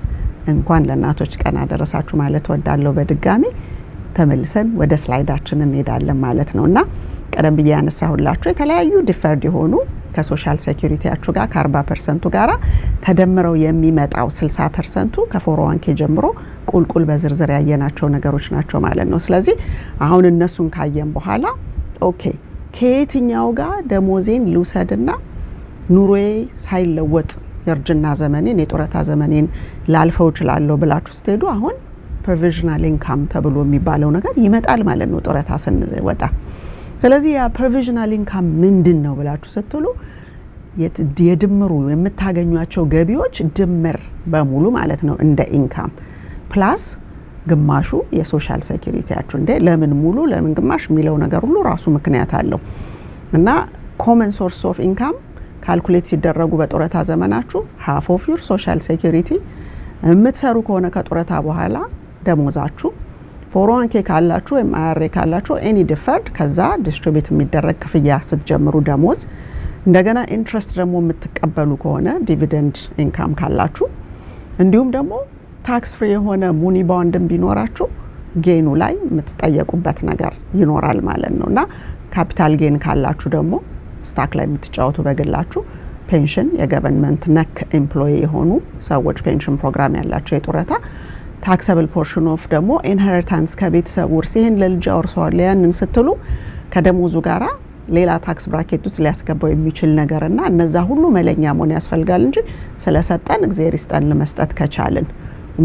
S1: እንኳን ለእናቶች ቀን አደረሳችሁ ማለት ወዳለው በድጋሚ ተመልሰን ወደ ስላይዳችን እንሄዳለን ማለት ነውና ቀደም ብዬ ያነሳሁላችሁ የተለያዩ ዲፈርድ የሆኑ ከሶሻል ሴኩሪቲያችሁ ጋር ከ40% ጋራ ተደምረው የሚመጣው 60% ከ401k ጀምሮ ቁልቁል በዝርዝር ያየናቸው ነገሮች ናቸው ማለት ነው ስለዚህ አሁን እነሱን ካየን በኋላ ኦኬ ከየትኛው ጋር ደሞዜን ልውሰድና ኑሮዬ ሳይለወጥ የርጅና ዘመኔን የጦረታ ዘመኔን ላልፈው ይችላል ብላችሁ ስትሄዱ አሁን ፕሮቪዥናል ኢንካም ተብሎ የሚባለው ነገር ይመጣል ማለት ነው ጦረታ ስንወጣ ስለዚህ ያ ፕሮቪዥናል ኢንካም ምንድነው ብላችሁ ስትሉ የድምሩ የምታገኙአቸው ገቢዎች ድምር በሙሉ ማለት ነው እንደ ኢንካም ፕላስ ግማሹ የሶሻል ሴኩሪቲያችሁ እንደ ለምን ሙሉ ለምን ግማሽ የሚለው ነገር ሁሉ ራሱ ምክንያት አለው እና ኮመን ሶርስ ኦፍ ኢንካም ካልኩሌት ሲደረጉ በጦረታ ዘመናችሁ half of your social security የምትሰሩ ከሆነ ከጦረታ በኋላ ደሞዛችሁ 401k ካላችሁ ወይም IRA ካላችሁ any deferred ከዛ ዲስትሪቢዩት የሚደረግ ክፍያ ስትጀምሩ ደሞዝ እንደገና ኢንትረስት ደግሞ የምትቀበሉ ከሆነ ዲቪደንድ ኢንካም ካላችሁ እንዲሁም ደግሞ ታክስ ፍሪ የሆነ ሙኒ ባንድም ቢኖራችሁ ጌኑ ላይ የምትጠየቁበት ነገር ይኖራል ማለት ነውና ካፒታል ጌን ካላችሁ ደግሞ ስታክ ላይ የምትጫወቱ በግላችሁ ፔንሽን የገቨርንመንት ነክ ኤምፕሎይ የሆኑ ሰዎች ፔንሽን ፕሮግራም ያላቸው የጦረታ ታክሰብል ፖርሽን ኦፍ ደግሞ ኢንሄሪታንስ ከቤተሰብ ውርስ ይሄን ለልጅ አውርሰዋል ያንን ስትሉ ከደሞዙ ጋራ ሌላ ታክስ ብራኬት ውስጥ ሊያስገባው የሚችል ነገርና እነዛ ሁሉ መለኛ መሆን ያስፈልጋል እንጂ ስለሰጠን እግዚአብሔር ይስጠን ለመስጠት ከቻልን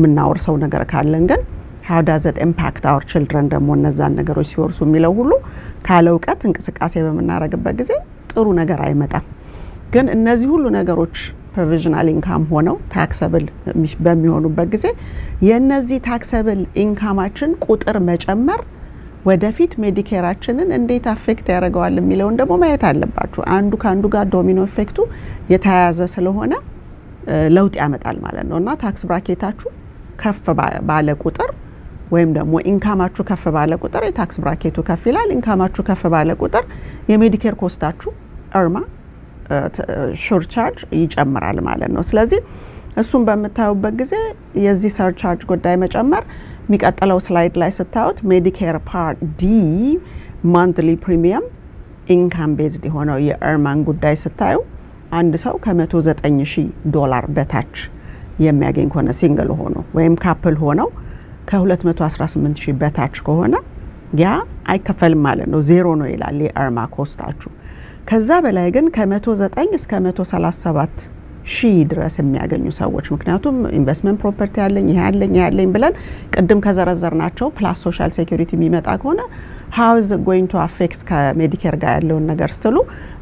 S1: ምናወርሰው ነገር ካለን ግን how does it impact our children ደግሞ እነዛን ነገሮች ሲወርሱ የሚለው ሁሉ ካለውቀት እንቅስቃሴ በመናረግበት ጊዜ ጥሩ ነገር አይመጣም ግን እነዚህ ሁሉ ነገሮች provisional income ሆነው taxable በሚሆኑበት ጊዜ የነዚህ taxable incomeአችን ቁጥር መጨመር ወደፊት ሜዲኬራችንን እንዴት አፌክት ያደርገዋል የሚለውን ደግሞ ማየት አለባችሁ አንዱ ካንዱ ጋር ዶሚኖ ኢፌክቱ የተያያዘ ስለሆነ ለውጥ ያመጣል ማለት ነውና ታክስ ብራኬታችሁ ከፍ ባለ ቁጥር ወይም ደግሞ ኢንካማችሁ ከፍ ባለ ቁጥር የታክስ ብራኬቱ ከፍ ይላል ኢንካማችሁ ከፍ ባለ ቁጥር የሜዲኬር ኮስታችሁ እርማ ሾርቻርጅ ይጨምራል ማለት ነው ስለዚህ እሱን በመታዩበት ጊዜ የዚህ ሰርቻርጅ ጉዳይ መጨመር የሚቀጥለው ስላይድ ላይ ስታዩት ሜዲኬር ፓርት ዲ ማንትሊ ፕሪሚየም ኢንካም ቤዝድ የሆነው የእርማን ጉዳይ ስታዩ አንድ ሰው $109,000 በታች የሚያገኝ ከሆነ ሲንግል ሆኖ ወይም ካፕል ሆነው ከ218,000 በታች ከሆነ ያ አይከፈልም ማለት ነው፣ ዜሮ ነው ይላል የአርማ ኮስታችሁ። ከዛ በላይ ግን ከ109 እስከ 137,000 ድረስ የሚያገኙ ሰዎች ምክንያቱም ኢንቨስትመንት ፕሮፐርቲ ያለኝ ይሄ ያለኝ ብለን ቅድም ከዘረዘርናቸው ፕላስ ሶሻል ሴኩሪቲ የሚመጣ ከሆነ how is it going to affect ከሜዲኬር ጋር ያለውን ነገር ስትሉ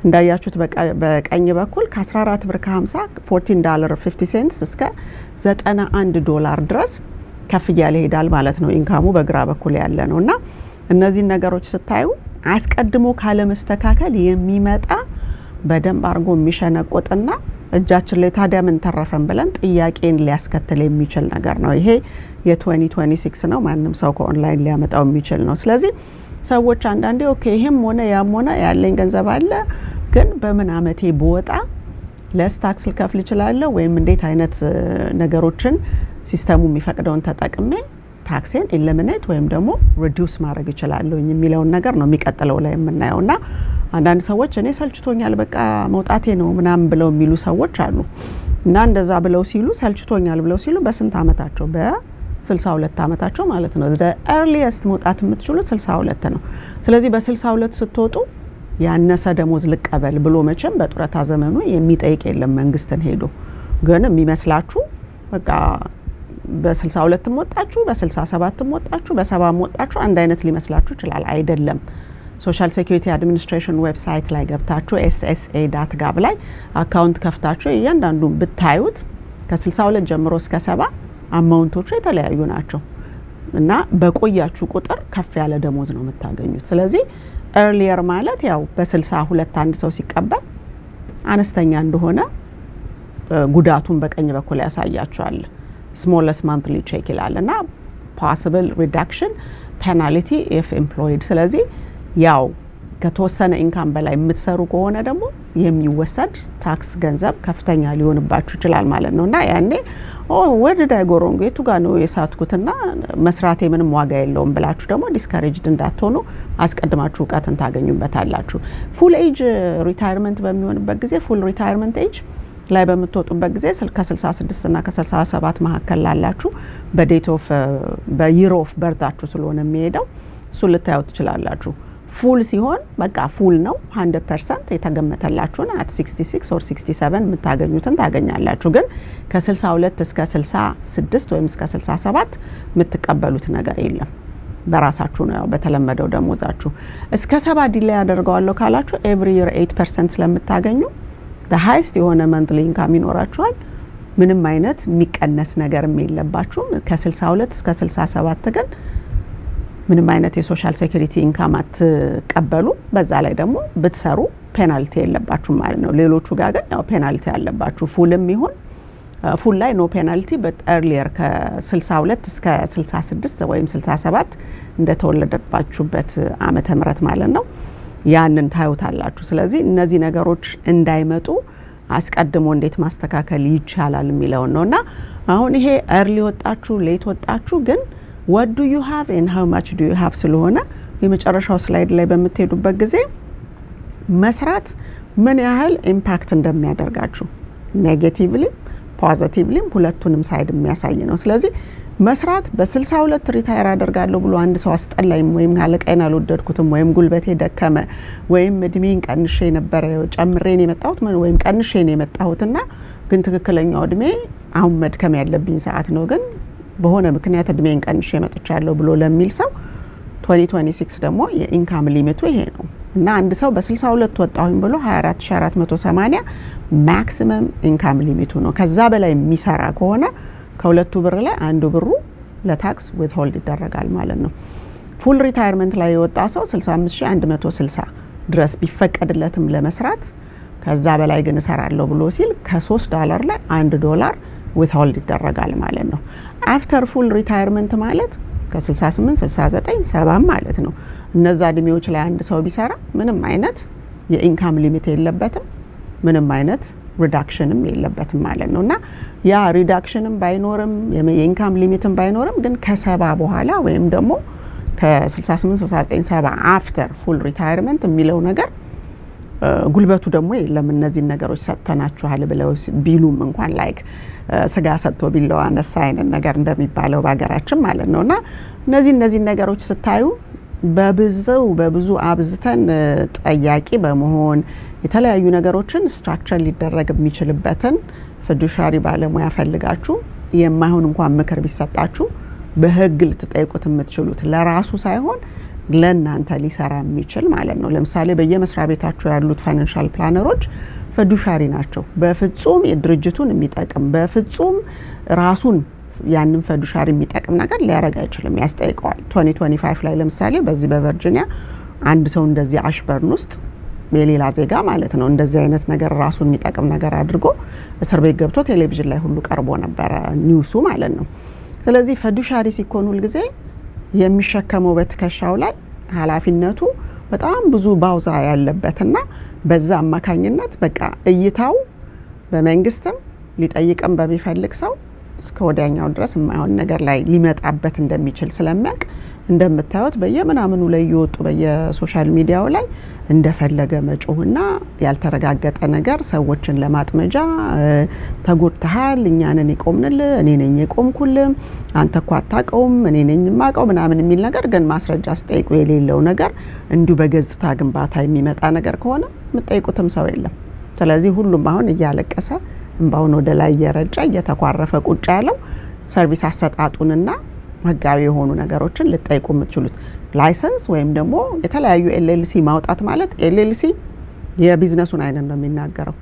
S1: እንዳያችሁት በቀኝ በኩል ከ14 ብር ከ50 $14.50 እስከ $91 ድረስ ከፍ እያለ ይሄዳል ማለት ነው ኢንካሙ በግራ በኩል ያለ ነውና እነዚህ ነገሮች ስታዩ አስቀድሞ ካለ መስተካከል የሚመጣ በደንብ አርጎ የሚሸነቆጥና እጃችን ላይ ታዲያ ምን ተረፈን ብለን ጥያቄን ሊያስከትል የሚችል ነገር ነው። ይሄ የ2026 ነው፣ ማንም ሰው ከኦንላይን ሊያመጣው የሚችል ነው። ስለዚህ ሰዎች አንዳንዴ ኦኬ ይሄም ሆነ ያም ሆነ ያለኝ ገንዘብ አለ ግን በምን አመቴ በወጣ ለስ ታክስ ልከፍል እችላለሁ ወይም እንዴት አይነት ነገሮችን ሲስተሙ የሚፈቅደውን ተጠቅሜ ታክሴን ኢሊሚኔት ወይም ደግሞ ሪዲዩስ ማድረግ እችላለሁ የሚለውን ነገር ነው የሚቀጥለው ላይ የምናየውና አንዳንድ ሰዎች እኔ ሰልችቶኛል በቃ መውጣቴ ነው ምናምን ብለው የሚሉ ሰዎች አሉ። እና እንደዛ ብለው ሲሉ ሰልችቶኛል ብለው ሲሉ በስንት አመታቸው? በ62 አመታቸው ማለት ነው። the earliest መውጣት የምትችሉት 62 ነው። ስለዚህ በ62 ስትወጡ ያነሰ ደሞዝ ልቀበል ብሎ መቼም በጡረታ ዘመኑ የሚጠይቅ የለም መንግስትን ሄዶ። ግን የሚመስላችሁ በቃ በ62 ወጣችሁ በ67 ወጣችሁ በ70 ወጣችሁ አንድ አይነት ሊመስላችሁ ይችላል። አይደለም። ሶሻል ሴኩሪቲ አድሚኒስትሬሽን ዌብሳይት ላይ ገብታችሁ ssa.gov ላይ አካውንት ከፍታችሁ እያንዳንዱን ብታዩት ከ62 ጀምሮ እስከ 70 አማውንቶቹ የተለያዩ ናቸው እና በቆያችሁ ቁጥር ከፍ ያለ ደሞዝ ነው የምታገኙት። ስለዚህ earlier ማለት ያው በ62 አንድ ሰው ሲቀበል አነስተኛ እንደሆነ ጉዳቱን በቀኝ በኩል ያሳያችኋል። smallest monthly check ይላልና possible reduction penalty if employed። ስለዚህ ያው ከተወሰነ ኢንካም በላይ የምትሰሩ ከሆነ ደግሞ የሚወሰድ ታክስ ገንዘብ ከፍተኛ ሊሆንባችሁ ይችላል ማለት ነውና ያኔ where did I go wrong የቱ ጋር ነው የሳትኩትና መስራቴ ምንም ዋጋ የለውም ብላችሁ ደግሞ ዲስከሬጅድ እንዳትሆኑ አስቀድማችሁ እውቀትን ታገኙበታላችሁ። ፉል ኤጅ ሪታየርመንት በሚሆንበት ጊዜ ፉል ሪታየርመንት ኤጅ ላይ በምትወጡበት ጊዜ ከ66 እና ከ67 መካከል ላላችሁ በዴት ኦፍ በይር ኦፍ በርታችሁ ስለሆነ የሚሄደው እሱ ልታዩት ትችላላችሁ። ፉል ሲሆን በቃ ፉል ነው 100% የተገመተላችሁን at 66 or 67 የምታገኙትን ታገኛላችሁ። ግን ከ62 እስከ 66 ወይም እስከ 67 የምትቀበሉት ነገር የለም። በራሳችሁ ነው ያው በተለመደው ደሞዛችሁ። እስከ 70 ዲሌይ ያደርገዋለሁ ካላችሁ every year 8% ስለምታገኙ the highest የሆነ monthly income ይኖራችኋል። ምንም አይነት የሚቀነስ ነገርም የለባችሁም። ከ62 እስከ 67 ግን ምንም አይነት የሶሻል ሴኩሪቲ ኢንካም አትቀበሉ። በዛ ላይ ደግሞ ብትሰሩ ፔናልቲ የለባችሁ ማለት ነው። ሌሎቹ ጋር ግን ያው ፔናልቲ ያለባችሁ። ፉልም ይሁን ፉል ላይ ኖ ፔናልቲ በት ኤርሊየር ከ62 እስከ 66 ወይም 67 እንደተወለደባችሁበት ዓመተ ምህረት ማለት ነው ያንን ታዩታላችሁ። ስለዚህ እነዚህ ነገሮች እንዳይመጡ አስቀድሞ እንዴት ማስተካከል ይቻላል የሚለው ነውና አሁን ይሄ ኤርሊ ወጣችሁ ሌት ወጣችሁ ግን what do you have and how much do you have ስለሆነ የመጨረሻው ስላይድ ላይ በምትሄዱበት ጊዜ መስራት ምን ያህል ኢምፓክት እንደሚያደርጋችሁ ኔጌቲቭሊ ፖዚቲቭሊ ሁለቱንም ሳይድ የሚያሳይ ነው። ስለዚህ መስራት በ62 ሪታየር አደርጋለሁ ብሎ አንድ ሰው አስጠላይም ወይም አለቃዬን አልወደድኩትም ወይም ጉልበቴ ደከመ ወይም እድሜን ቀንሼ ነበር ጨምሬን የመጣሁት ወይም ቀንሼን የመጣሁትና ግን ትክክለኛው እድሜ አሁን መድከም ያለብኝ ሰዓት ነው ግን በሆነ ምክንያት እድሜን ቀንሼ መጥቻለሁ ብሎ ለሚል ሰው 2026 ደግሞ የኢንካም ሊሚቱ ይሄ ነው እና አንድ ሰው በ62 ወጣሁኝ ብሎ 24480 ማክሲመም ኢንካም ሊሚቱ ነው። ከዛ በላይ የሚሰራ ከሆነ ከሁለቱ ብር ላይ አንዱ ብሩ ለታክስ ዊዝሆልድ ይደረጋል ማለት ነው። ፉል ሪታየርመንት ላይ የወጣ ሰው 65160 ድረስ ቢፈቀድለትም ለመስራት ከዛ በላይ ግን እሰራለሁ ብሎ ሲል ከ$3 ላይ $1 ዊዝሆልድ ይደረጋል ማለት ነው። አፍተር ፉል ሪታየርመንት ማለት ከ68 69 70 ማለት ነው። እነዛ እድሜዎች ላይ አንድ ሰው ቢሰራ ምንም አይነት የኢንካም ሊሚት የለበትም፣ ምንም አይነት ሪዳክሽንም የለበትም ማለት ነውና ያ ሪዳክሽንም ባይኖርም የኢንካም ሊሚትም ባይኖርም ግን ከ70 በኋላ ወይም ደግሞ ከ68 69 70 አፍተር ፉል ሪታየርመንት የሚለው ነገር ጉልበቱ ደግሞ የለም እነዚህ ነገሮች ሰጥተናችኋል ብለው ቢሉም እንኳን ላይክ ስጋ ሰጥቶ ቢለው አነሳ አይነት ነገር እንደሚባለው በአገራችን ማለት ነውና እነዚህ ነገሮች ስታዩ በብዙ አብዝተን ጠያቂ በመሆን የተለያዩ ነገሮችን ስትራክቸር ሊደረግ የሚችልበትን ፊዱሻሪ ባለሙያ ፈልጋችሁ የማይሆን እንኳን ምክር ቢሰጣችሁ በህግ ልትጠይቁት የምትችሉት ለራሱ ሳይሆን ለእናንተ ሊሰራ የሚችል ማለት ነው። ለምሳሌ በየመስሪያ ቤታችሁ ያሉት ፋይናንሻል ፕላነሮች ፊዱሻሪ ናቸው። በፍጹም የድርጅቱን የሚጠቅም በፍጹም ራሱን ያንን ፊዱሻሪ የሚጠቅም ነገር ሊያረግ አይችልም፣ ያስጠይቀዋል። 2025 ላይ ለምሳሌ በዚህ በቨርጂኒያ አንድ ሰው እንደዚህ አሽበርን ውስጥ የሌላ ዜጋ ማለት ነው እንደዚህ አይነት ነገር ራሱን የሚጠቅም ነገር አድርጎ እስር ቤት ገብቶ ቴሌቪዥን ላይ ሁሉ ቀርቦ ነበረ ኒውሱ ማለት ነው። ስለዚህ ፊዱሻሪ ሲኮን ሁሉ ጊዜ የሚሸከመው በትከሻው ላይ ኃላፊነቱ በጣም ብዙ ባውዛ ያለበትና በዛ አማካኝነት በቃ እይታው በመንግስትም ሊጠይቅም በሚፈልግ ሰው እስከ ወዲያኛው ድረስ የማይሆን ነገር ላይ ሊመጣበት እንደሚችል ስለሚያውቅ እንደምታዩት በየምናምኑ ላይ ይወጡ በየሶሻል ሚዲያው ላይ እንደፈለገ መጮህና ያልተረጋገጠ ነገር ሰዎችን ለማጥመጃ ተጎድተሃል፣ እኛንን ይቆምንል፣ እኔ ነኝ የቆምኩል፣ አንተ እኮ አታውቀውም፣ እኔ ነኝ የማውቀው ምናምን የሚል ነገር ግን ማስረጃ አስጠይቁ የሌለው ነገር እንዲሁ በገጽታ ግንባታ የሚመጣ ነገር ከሆነ የምትጠይቁትም ሰው የለም። ስለዚህ ሁሉም አሁን እያለቀሰ እንባውን ወደ ላይ እየረጨ እየተኳረፈ ቁጭ ያለው ሰርቪስ አሰጣጡንና ህጋዊ የሆኑ ነገሮችን ልትጠይቁ የምትችሉት ላይሰንስ ወይም ደግሞ የተለያዩ ኤልኤልሲ ማውጣት ማለት ኤልኤልሲ የቢዝነሱን አይነት ነው የሚናገረው።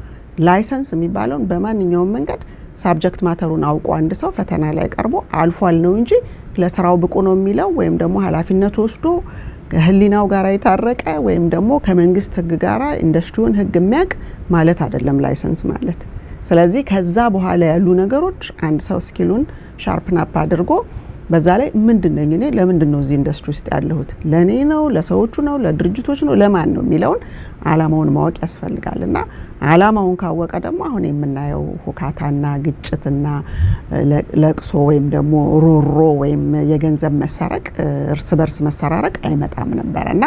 S1: ላይሰንስ የሚባለውን በማንኛውም መንገድ ሳብጀክት ማተሩን አውቆ አንድ ሰው ፈተና ላይ ቀርቦ አልፏል ነው እንጂ ለስራው ብቁ ነው የሚለው ወይም ደግሞ ኃላፊነቱ ወስዶ ከህሊናው ጋር የታረቀ ወይም ደግሞ ከመንግስት ህግ ጋር ኢንዱስትሪውን ህግ የሚያውቅ ማለት አይደለም ላይሰንስ ማለት። ስለዚህ ከዛ በኋላ ያሉ ነገሮች አንድ ሰው ስኪሉን ሻርፕን አፕ አድርጎ በዛ ላይ ምንድነኝ እኔ ለምንድነው እዚህ ኢንዱስትሪ ውስጥ ያለሁት ለኔ ነው ለሰዎቹ ነው ለድርጅቶች ነው ለማን ነው የሚለውን አላማውን ማወቅ ያስፈልጋልና አላማውን ካወቀ ደግሞ አሁን የምናየው ሁካታና ግጭትና ለቅሶ ወይም ደግሞ ሮሮ ወይም የገንዘብ መሰረቅ እርስ በርስ መሰራረቅ አይመጣም ነበርና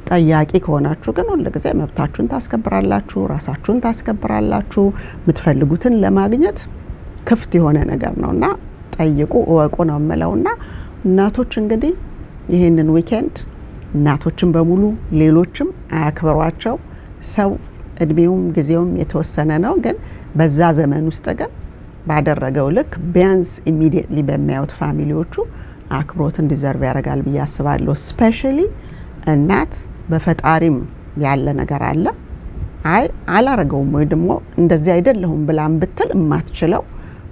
S1: ጠያቂ ከሆናችሁ ግን ሁሉ ጊዜ መብታችሁን ታስከብራላችሁ፣ ራሳችሁን ታስከብራላችሁ። የምትፈልጉትን ለማግኘት ክፍት የሆነ ነገር ነውና ጠይቁ እወቁ ነው የምለውና እናቶች እንግዲህ ይሄንን ዊኬንድ እናቶችን በሙሉ ሌሎችም አያክብሯቸው። ሰው እድሜውም ጊዜውም የተወሰነ ነው፣ ግን በዛ ዘመን ውስጥ ግን ባደረገው ልክ ቢያንስ ኢሚዲየትሊ በሚያዩት ፋሚሊዎቹ አክብሮትን ዲዘርቭ ያደርጋል ብዬ አስባለሁ። ስፔሻሊ እናት በፈጣሪም ያለ ነገር አለ አይ አላረገውም ወይ ደግሞ እንደዚህ አይደለሁም ብላም ብትል የማትችለው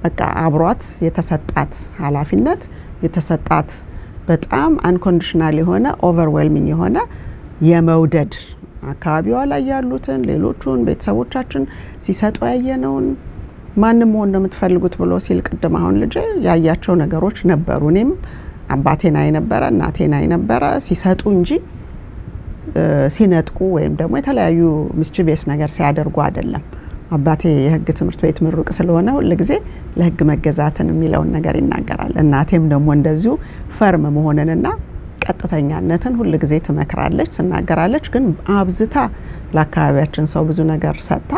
S1: በቃ አብሯት የተሰጣት ኃላፊነት የተሰጣት በጣም አንኮንዲሽናል የሆነ ኦቨርዌልሚንግ የሆነ የመውደድ አካባቢዋ ላይ ያሉትን ሌሎቹን ቤተሰቦቻችን ሲሰጡ ያየነውን ማንም መሆን ነው የምትፈልጉት ብሎ ሲል ቅድም አሁን ልጅ ያያቸው ነገሮች ነበሩ። እኔም አባቴና የነበረ እናቴና የነበረ ሲሰጡ እንጂ ሲነጥቁ ወይም ደግሞ የተለያዩ ሚስቺቪየስ ነገር ሲያደርጉ አይደለም። አባቴ የህግ ትምህርት ቤት ምሩቅ ስለሆነ ሁሉ ጊዜ ለህግ መገዛትን የሚለውን ነገር ይናገራል። እናቴም ደግሞ እንደዚሁ ፈርም መሆንንና ቀጥተኛነትን ሁሉ ጊዜ ትመክራለች፣ ትናገራለች። ግን አብዝታ ለአካባቢያችን ሰው ብዙ ነገር ሰጥታ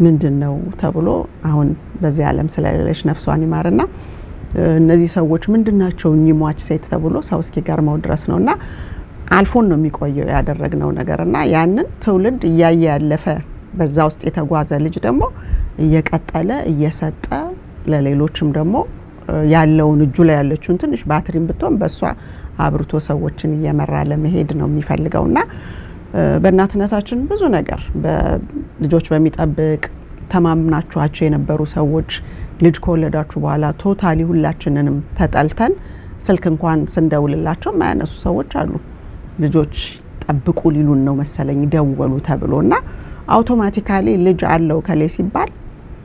S1: ምንድነው ተብሎ አሁን በዚህ ዓለም ስለሌለች ነፍሷን ይማርና እነዚህ ሰዎች ምንድናቸው እኚሟች ሴት ተብሎ ሰው እስኪገርመው ድረስ ነውና አልፎን ነው የሚቆየው ያደረግነው ነገርና ያንን ትውልድ እያየ ያለፈ በዛ ውስጥ የተጓዘ ልጅ ደግሞ እየቀጠለ እየሰጠ ለሌሎችም ደግሞ ያለውን እጁ ላይ ያለችውን ትንሽ ባትሪም ብትሆን በሷ አብርቶ ሰዎችን እየመራ ለመሄድ ነው የሚፈልገውና በእናትነታችን ብዙ ነገር በልጆች በሚጠብቅ ተማምናችኋቸው የነበሩ ሰዎች ልጅ ከወለዳችሁ በኋላ ቶታሊ ሁላችንንም ተጠልተን ስልክ እንኳን ስንደውልላቸው ማያነሱ ሰዎች አሉ። ልጆች ጠብቁ ሊሉን ነው መሰለኝ ደወሉ ተብሎና አውቶማቲካሊ ልጅ አለው ከሌ ሲባል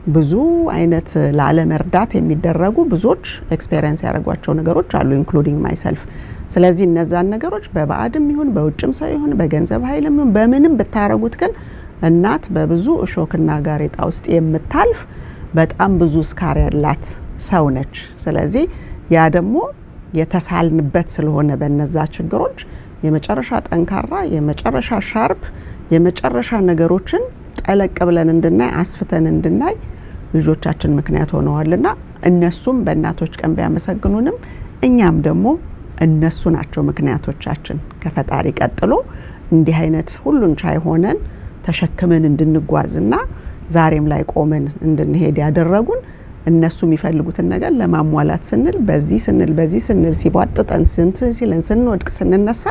S1: ብዙ አይነት ላለመርዳት የሚደረጉ ብዙዎች ኤክስፒሪየንስ ያደረጓቸው ነገሮች አሉ ኢንክሉዲንግ ማይሰልፍ። ስለዚህ እነዛን ነገሮች በባዕድም ይሁን በውጭም ሰው ይሁን በገንዘብ ኃይልም ይሁን በምንም ብታረጉት ግን እናት በብዙ እሾክና ጋሬጣ ውስጥ የምታልፍ በጣም ብዙ ስካር ያላት ሰው ነች። ስለዚህ ያ ደግሞ የተሳልንበት ስለሆነ በነዛ ችግሮች የመጨረሻ ጠንካራ የመጨረሻ ሻርፕ የመጨረሻ ነገሮችን ጠለቅ ብለን እንድናይ አስፍተን እንድናይ ልጆቻችን ምክንያት ሆነዋልና እነሱም በእናቶች ቀን ቢያመሰግኑንም እኛም ደግሞ እነሱ ናቸው ምክንያቶቻችን ከፈጣሪ ቀጥሎ እንዲህ አይነት ሁሉን ቻይ ሆነን ተሸክመን እንድንጓዝና ዛሬም ላይ ቆመን እንድንሄድ ያደረጉን እነሱ የሚፈልጉትን ነገር ለማሟላት ስንል በዚህ ስንል ሲቧጥጠን ሲለን ስንወድቅ ስንነሳ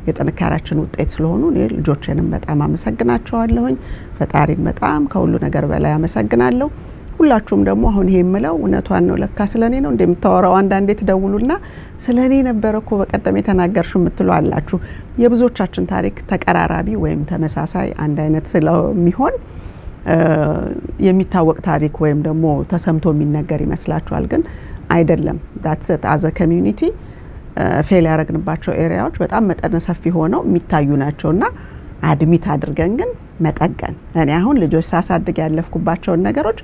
S1: የጥንካሬያችን ውጤት ስለሆኑ እኔ ልጆቼንም በጣም አመሰግናቸዋለሁኝ። ፈጣሪን በጣም ከሁሉ ነገር በላይ አመሰግናለሁ። ሁላችሁም ደግሞ አሁን ይሄ የምለው እውነቷን ነው ለካ ስለኔ ነው እንደምታወራው አንዳንዴ ትደውሉና ስለኔ ነበር እኮ በቀደም የተናገርሽው የምትሉ አላችሁ። የብዙዎቻችን ታሪክ ተቀራራቢ ወይም ተመሳሳይ አንድ አይነት ስለሚሆን የሚታወቅ ታሪክ ወይም ደግሞ ተሰምቶ የሚነገር ይመስላችኋል፣ ግን አይደለም። that's it as a community ፌል ያረግንባቸው ኤሪያዎች በጣም መጠነ ሰፊ ሆነው የሚታዩ ናቸውና አድሚት አድርገን ግን መጠገን እኔ አሁን ልጆች ሳሳድግ ያለፍኩባቸውን ነገሮች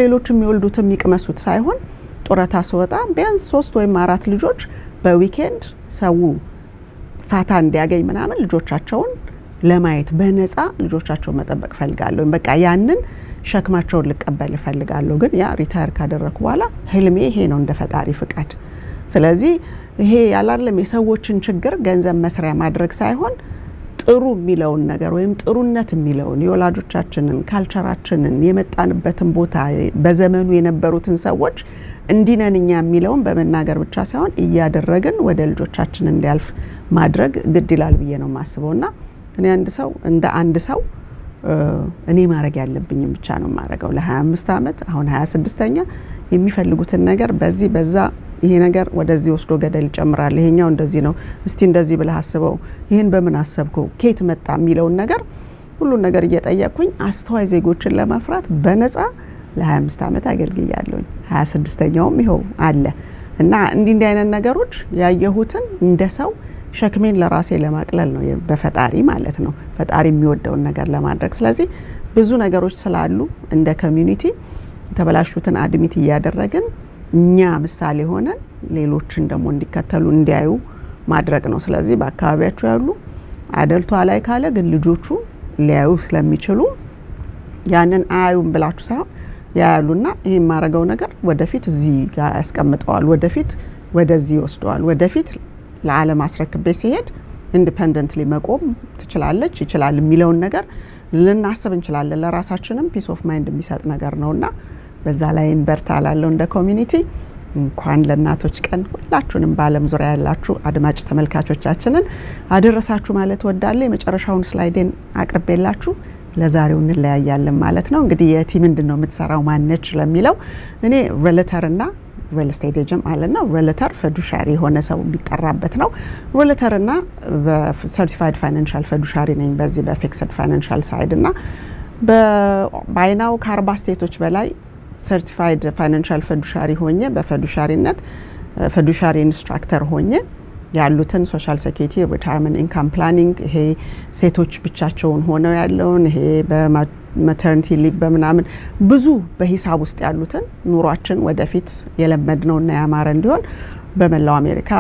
S1: ሌሎች የሚወልዱትም ይቅመሱት ሳይሆን ጡረታ ስወጣ ቢያንስ 3 ወይም 4 ልጆች በዊኬንድ ሰው ፋታ እንዲያገኝ ምናምን ልጆቻቸውን ለማየት በነፃ ልጆቻቸውን መጠበቅ ፈልጋለሁ። በቃ ያንን ሸክማቸውን ልቀበል ፈልጋለሁ። ግን ያ ሪታየር ካደረኩ በኋላ ህልሜ ይሄ ነው እንደ ፈጣሪ ፍቃድ። ስለዚህ ይሄ ያላለም የሰዎችን ችግር ገንዘብ መስሪያ ማድረግ ሳይሆን ጥሩ የሚለውን ነገር ወይም ጥሩነት የሚለውን የወላጆቻችንን ካልቸራችንን የመጣንበትን ቦታ በዘመኑ የነበሩትን ሰዎች እንዲነንኛ የሚለውን በመናገር ብቻ ሳይሆን እያደረግን ወደ ልጆቻችን እንዲያልፍ ማድረግ ግድ ይላል ብዬ ነው የማስበውና እኔ አንድ ሰው እኔ ማድረግ ያለብኝም ብቻ ነው ማድረገው። ለ25 አመት አሁን 26ኛ የሚፈልጉትን ነገር በዚህ በዛ ይሄ ነገር ወደዚህ ወስዶ ገደል ይጨምራል፣ ይሄኛው እንደዚህ ነው፣ እስቲ እንደዚህ ብለህ አስበው፣ ይሄን በምን አሰብከው፣ ኬት መጣ የሚለውን ነገር ሁሉን ነገር እየጠየቅኩኝ አስተዋይ ዜጎችን ለማፍራት በነፃ ለ25 አመት አገልግያለሁኝ። 26ኛውም ይኸው አለ እና እንዲህ አይነት ነገሮች ያየሁትን እንደ ሰው ሸክሜን ለራሴ ለማቅለል ነው በፈጣሪ ማለት ነው፣ ፈጣሪ የሚወደውን ነገር ለማድረግ። ስለዚህ ብዙ ነገሮች ስላሉ እንደ ኮሚዩኒቲ ተበላሹትን አድሚት እያደረግን እኛ ምሳሌ ሆነን ሌሎችን ደግሞ እንዲከተሉ እንዲያዩ ማድረግ ነው። ስለዚህ በአካባቢያችሁ ያሉ አደልቷ ላይ ካለ ግን ልጆቹ ሊያዩ ስለሚችሉ ያንን አያዩም ብላችሁ ሳይሆን ያያሉና ይሄ ማረጋው ነገር ወደፊት እዚህ ጋር ያስቀምጠዋል፣ ወደፊት ወደዚህ ይወስደዋል፣ ወደፊት ለዓለም አስረክቤ ሲሄድ ኢንዲፔንደንትሊ መቆም ትችላለች ይችላል የሚለውን ነገር ልናስብ እንችላለን። ለራሳችንም ፒስ ኦፍ ማይንድ የሚሰጥ ነገር ነውና በዛ ላይ እንበርታ ላለው እንደ ኮሚኒቲ እንኳን ለእናቶች ቀን ሁላችሁንም በዓለም ዙሪያ ያላችሁ አድማጭ ተመልካቾቻችንን አደረሳችሁ ማለት ወዳለሁ። የመጨረሻውን ስላይዴን አቅርቤላችሁ ለዛሬው እንለያያለን ማለት ነው። እንግዲህ የቲ ምንድነው የምትሰራው ማነች ለሚለው እኔ ሬለተርና ሪል ስቴት ኤጀንት አለና ሬለተር ፊዱሻሪ የሆነ ሰው የሚጠራበት ነው። ሬለተርና በሰርቲፋይድ ፋይናንሻል ፊዱሻሪ ነኝ በዚህ በፊክስድ ፋይናንሻል ሳይድ እና በባይናው ከ40 ስቴቶች በላይ ሰርቲፋይድ ፋይናንሻል ፊዱሻሪ ሆኜ በፊዱሻሪነት ፊዱሻሪ ኢንስትራክተር ሆኜ ያሉትን ሶሻል ሴኩሪቲ ሪታየርመንት ኢንካም ፕላኒንግ ይሄ ሴቶች ብቻቸውን ሆነው ያለውን ይሄ በማተርኒቲ ሊቭ በምናምን ብዙ በሂሳብ ውስጥ ያሉትን ኑሯችን ወደፊት የለመድነውና ያማረ እንዲሆን በመላው አሜሪካ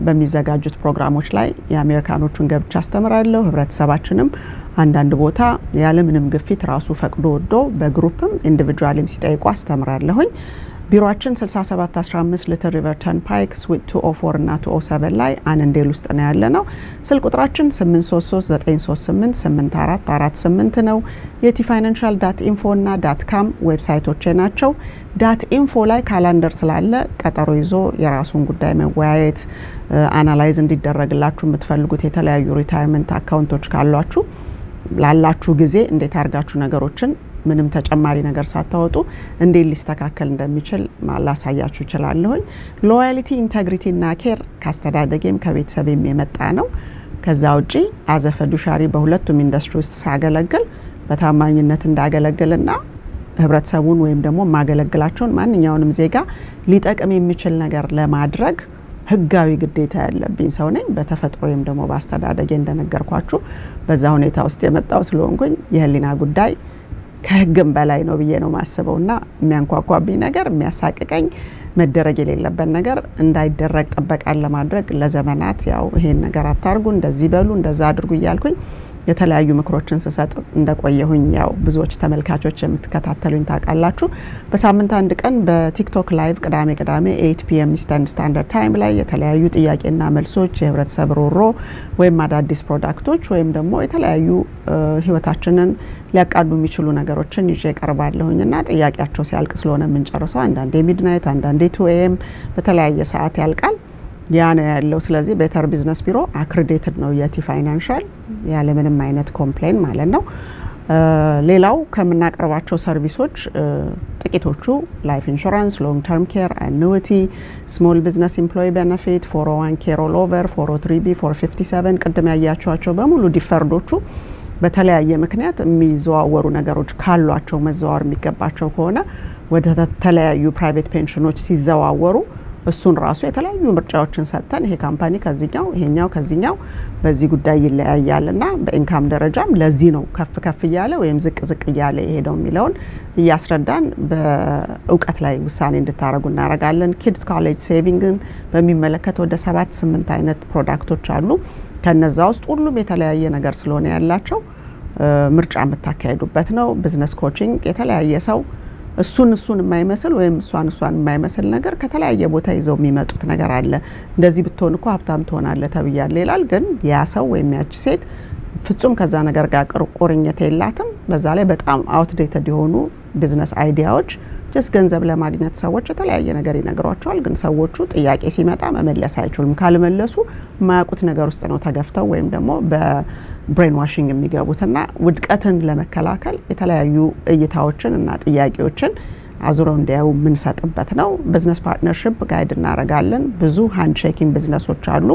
S1: በሚዘጋጁት ፕሮግራሞች ላይ የአሜሪካኖቹን ገብቻ አስተምራለሁ። ህብረተሰባችንም አንዳንድ ቦታ ያለምንም ግፊት ራሱ ፈቅዶ ወዶ በግሩፕም ኢንዲቪጁዋልም ሲጠይቁ አስተምራለሁኝ። ቢሮአችን 6715 ሊትል ሪቨር ተርንፓይክ ስዊት 204 እና 207 ላይ አንንዴል ውስጥ ነው ያለነው። ስልክ ቁጥራችን 8339388448 ነው። የቲፋይናንሻል.ኢንፎ እና .com ዌብሳይቶቼ ናቸው። .ኢንፎ ላይ ካላንደር ስላለ ቀጠሮ ይዞ የራሱን ጉዳይ መወያየት አናላይዝ እንዲደረግላችሁ የምትፈልጉት የተለያዩ ሪታየርመንት አካውንቶች ካሏችሁ ላላችሁ ጊዜ እንዴት አርጋችሁ ነገሮችን ምንም ተጨማሪ ነገር ሳታወጡ እንዴት ሊስተካከል እንደሚችል ማላሳያችሁ ይችላልሁኝ። ሎያሊቲ ኢንቴግሪቲ እና ኬር ካስተዳደጌም ከቤተሰቤም የመጣ ነው። ከዛ ውጪ አዘ ፊዱሻሪ በሁለቱም ኢንዱስትሪ ውስጥ ሳገለግል በታማኝነት እንዳገለግልና ህብረተሰቡን ወይም ደግሞ ማገለግላቸውን ማንኛውንም ዜጋ ሊጠቅም የሚችል ነገር ለማድረግ ህጋዊ ግዴታ ያለብኝ ሰው ነኝ። በተፈጥሮም ደግሞ ባስተዳደጌ እንደነገርኳችሁ በዛ ሁኔታ ውስጥ የመጣው ስለሆንኩኝ የህሊና ጉዳይ ከህግም በላይ ነው ብዬ ነው ማስበውና የሚያንኳኳብኝ ነገር የሚያሳቅቀኝ መደረግ የሌለበት ነገር እንዳይደረግ ጥበቃን ለማድረግ ለዘመናት ያው ይሄን ነገር አታርጉ እንደዚህ በሉ እንደዛ አድርጉ እያልኩኝ የተለያዩ ምክሮችን ስሰጥ እንደቆየሁኝ ያው ብዙዎች ተመልካቾች የምትከታተሉኝ ታውቃላችሁ። በሳምንት አንድ ቀን በቲክቶክ ላይቭ ቅዳሜ 8 PM ኢስተርን ስታንዳርድ ታይም ላይ የተለያዩ ጥያቄና መልሶች፣ የህብረተሰብ ሮሮ ወይም አዳዲስ ፕሮዳክቶች ወይም ደግሞ የተለያዩ ህይወታችንን ሊያቃሉ የሚችሉ ነገሮችን ይዤ ቀርባለሁኝና ጥያቄያቸው ሲያልቅ ስለሆነ የምንጨርሰው አንዳንዴ ሚድናይት አንዳንዴ 2 AM በተለያየ ሰዓት ያልቃል። ያ ነው ያለው። ስለዚህ ቤተር ቢዝነስ ቢሮ አክሬዲትድ ነው የቲ ፋይናንሻል ያለ ምንም አይነት ኮምፕሌን ማለት ነው። ሌላው ከምናቀርባቸው ሰርቪሶች ጥቂቶቹ ላይፍ ኢንሹራንስ፣ ሎንግ ተርም ኬር፣ አኑዊቲ፣ ስሞል ቢዝነስ ኤምፕሎይ ቤኔፊት፣ 401 ኬር ኦል ኦቨር፣ 403B፣ 457 ቅድም ያያችኋቸው በሙሉ ዲፈርዶቹ በተለያየ ምክንያት የሚዘዋወሩ ነገሮች ካሏቸው መዘዋወር የሚገባቸው ከሆነ ወደ ተለያዩ ፕራይቬት ፔንሽኖች ሲዘዋወሩ እሱን ራሱ የተለያዩ ምርጫዎችን ሰጥተን ይሄ ካምፓኒ ከዚህኛው ይሄኛው ከዚህኛው በዚህ ጉዳይ ይለያያልና በኢንካም ደረጃም ለዚህ ነው ከፍ እያለ ወይም ዝቅ እያለ የሄደው የሚለውን እያስረዳን በእውቀት ላይ ውሳኔ እንድታረጉ እናረጋለን። ኪድስ ኮሌጅ ሴቪንግን በሚመለከት ወደ 7-8 አይነት ፕሮዳክቶች አሉ። ከነዛ ውስጥ ሁሉም የተለያየ ነገር ስለሆነ ያላቸው ምርጫ የምታካሄዱበት ነው። ቢዝነስ ኮቺንግ የተለያየ ሰው እሱን የማይመስል ወይም እሷን የማይመስል ነገር ከተለያየ ቦታ ይዘው የሚመጡት ነገር አለ። እንደዚህ ብትሆን እኮ ሀብታም ትሆናለህ ተብያለ ይላል። ግን ያ ሰው ወይም ያቺ ሴት ፍጹም ከዛ ነገር ጋር ቁርኝት የላትም። በዛ ላይ በጣም አውትዴትድ የሆኑ ቢዝነስ አይዲያዎች ጀስት ገንዘብ ለማግኘት ሰዎች የተለያየ ነገር ይነግሯቸዋል። ግን ሰዎቹ ጥያቄ ሲመጣ መመለስ አይችሉም። ካልመለሱ የማያውቁት ነገር ውስጥ ነው ተገፍተው ወይም ደግሞ በብሬን ዋሽንግ የሚገቡትና ውድቀትን ለመከላከል የተለያዩ እይታዎችን እና ጥያቄዎችን አዙረው እንዲያዩ የምንሰጥበት ነው። ቢዝነስ ፓርትነርሺፕ ጋይድ እናረጋለን። ብዙ ሃንድሼኪንግ ቢዝነሶች አሉ።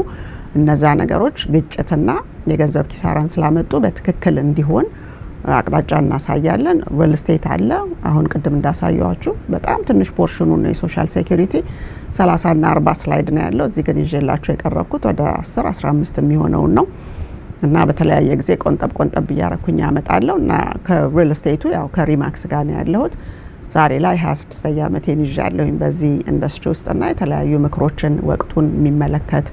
S1: እነዛ ነገሮች ግጭትና የገንዘብ ኪሳራን ስላመጡ በትክክል እንዲሆን አቅጣጫ እናሳያለን። ሪል ስቴት አለ። አሁን ቅድም እንዳሳያችሁ በጣም ትንሽ ፖርሽኑ ነው የሶሻል ሴኩሪቲ 30 እና 40 ስላይድ ነው ያለው። እዚህ ግን ይዤላችሁ የቀረብኩት ወደ 10-15 የሚሆነው ነው እና በተለያየ ጊዜ ቆንጠብ እያረኩኝ አመጣለሁ እና ከሪል ስቴቱ ያው ከሪማክስ ጋር ነው ያለሁት። ዛሬ ላይ 26ኛ ዓመቴን ይዣለሁኝ በዚህ ኢንዱስትሪ ውስጥና የተለያዩ ምክሮችን ወቅቱን የሚመለከት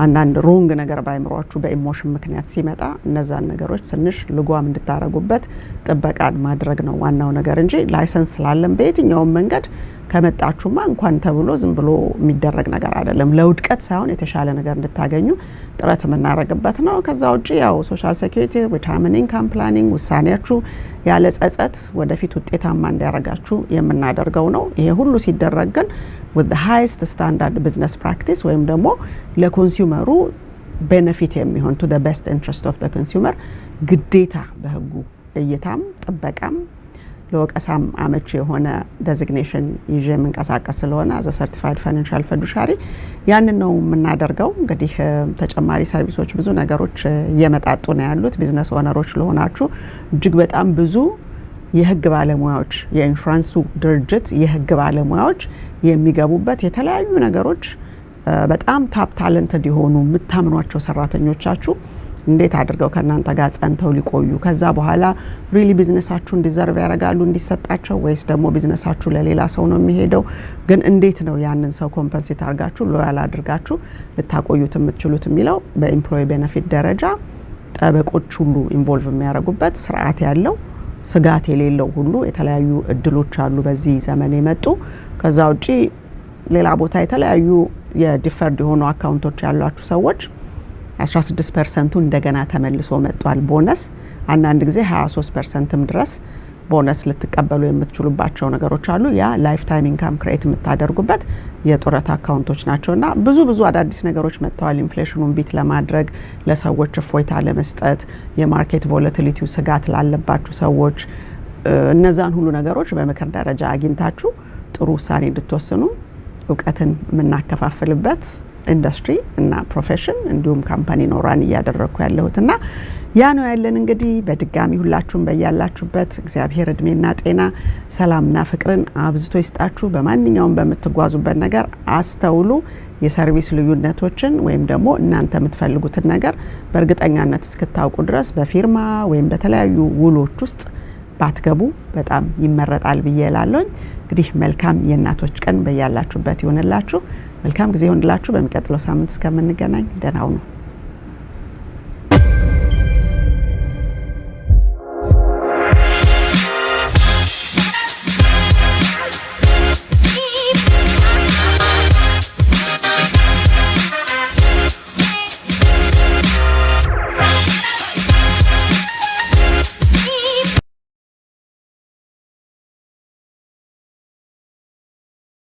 S1: አንዳንድ ሮንግ ነገር ባይምሯችሁ በኢሞሽን ምክንያት ሲመጣ እነዛን ነገሮች ትንሽ ልጓም እንድታረጉበት ጥበቃን ማድረግ ነው ዋናው ነገር እንጂ ላይሰንስ ስላለን በየትኛውም መንገድ ከመጣችሁማ እንኳን ተብሎ ዝም ብሎ የሚደረግ ነገር አይደለም። ለውድቀት ሳይሆን የተሻለ ነገር እንድታገኙ ጥረት የምናረግበት ነው። ከዛ ውጪ ያው ሶሻል ሴኩሪቲ፣ ሪታየርመንት ኢንካም ፕላኒንግ ውሳኔያችሁ ያለ ጸጸት ወደፊት ውጤታማ እንዲያረጋችሁ የምናደርገው ነው። ይሄ ሁሉ ሲደረግ ግን with the highest standard business practice ወይም ደግሞ ለኮንሱመሩ ቤኔፊት የሚሆን to the best interest of the consumer ግዴታ በህጉ እይታም ጥበቃም ለወቀሳም አመቺ የሆነ ዴዚግኔሽን ይዤ የምንቀሳቀስ ስለሆነ as a certified financial fiduciary ያንን ነው የምናደርገው። እንግዲህ ተጨማሪ ሰርቪሶች ብዙ ነገሮች እየመጣጡ ነው ያሉት። ቢዝነስ ኦነሮች ለሆናችሁ እጅግ በጣም ብዙ የህግ ባለሙያዎች የኢንሹራንስ ድርጅት የህግ ባለሙያዎች የሚገቡበት የተለያዩ ነገሮች በጣም ታፕ ታለንትድ የሆኑ የምታምኗቸው ሰራተኞቻችሁ እንዴት አድርገው ከናንተ ጋር ጸንተው ሊቆዩ ከዛ በኋላ ሪሊ ቢዝነሳችሁ እንዲዘርቭ ያረጋሉ እንዲሰጣቸው ወይስ ደግሞ ቢዝነሳችሁ ለሌላ ሰው ነው የሚሄደው? ግን እንዴት ነው ያንን ሰው ኮምፐንሴት አድርጋችሁ ሎያል አድርጋችሁ ልታቆዩት የምትችሉት የሚለው በኤምፕሎይ ቤኔፊት ደረጃ ጠበቆች ሁሉ ኢንቮልቭ የሚያደርጉበት ስርዓት ያለው ስጋት የሌለው ሁሉ የተለያዩ እድሎች አሉ በዚህ ዘመን የመጡ። ከዛ ውጪ ሌላ ቦታ የተለያዩ የዲፈርድ የሆኑ አካውንቶች ያሏችሁ ሰዎች 16% እንደገና ተመልሶ መጥቷል ቦነስ። አንዳንድ ጊዜ 23%ም ድረስ ቦነስ ልትቀበሉ የምትችሉባቸው ነገሮች አሉ። ያ ላይፍ ታይም ኢንካም ክሬት የምታደርጉበት የጡረታ አካውንቶች ናቸውና ብዙ አዳዲስ ነገሮች መጥተዋል። ኢንፍሌሽኑን ቢት ለማድረግ ለሰዎች እፎይታ ለመስጠት የማርኬት ቮላቲሊቲው ስጋት ላለባችሁ ሰዎች እነዛን ሁሉ ነገሮች በምክር ደረጃ አግኝታችሁ ጥሩ ውሳኔ እንድትወስኑ እውቀትን የምናከፋፍልበት ኢንዱስትሪ እና ፕሮፌሽን እንዲሁም ካምፓኒ ኖራን እያደረኩ ያለሁትና ያ ነው ያለን። እንግዲህ በድጋሚ ሁላችሁም በያላችሁበት እግዚአብሔር እድሜና ጤና ሰላምና ፍቅርን አብዝቶ ይስጣችሁ። በማንኛውም በምትጓዙበት ነገር አስተውሉ። የሰርቪስ ልዩነቶችን ወይም ደግሞ እናንተ የምትፈልጉትን ነገር በእርግጠኛነት እስክታውቁ ድረስ በፊርማ ወይም በተለያዩ ውሎች ውስጥ ባትገቡ በጣም ይመረጣል ብዬ እላለሁ። እንግዲህ መልካም የእናቶች ቀን በያላችሁበት ይሁንላችሁ። መልካም ጊዜ ይሁንላችሁ። በሚቀጥለው ሳምንት እስከምንገናኝ ደህና ሁኑ።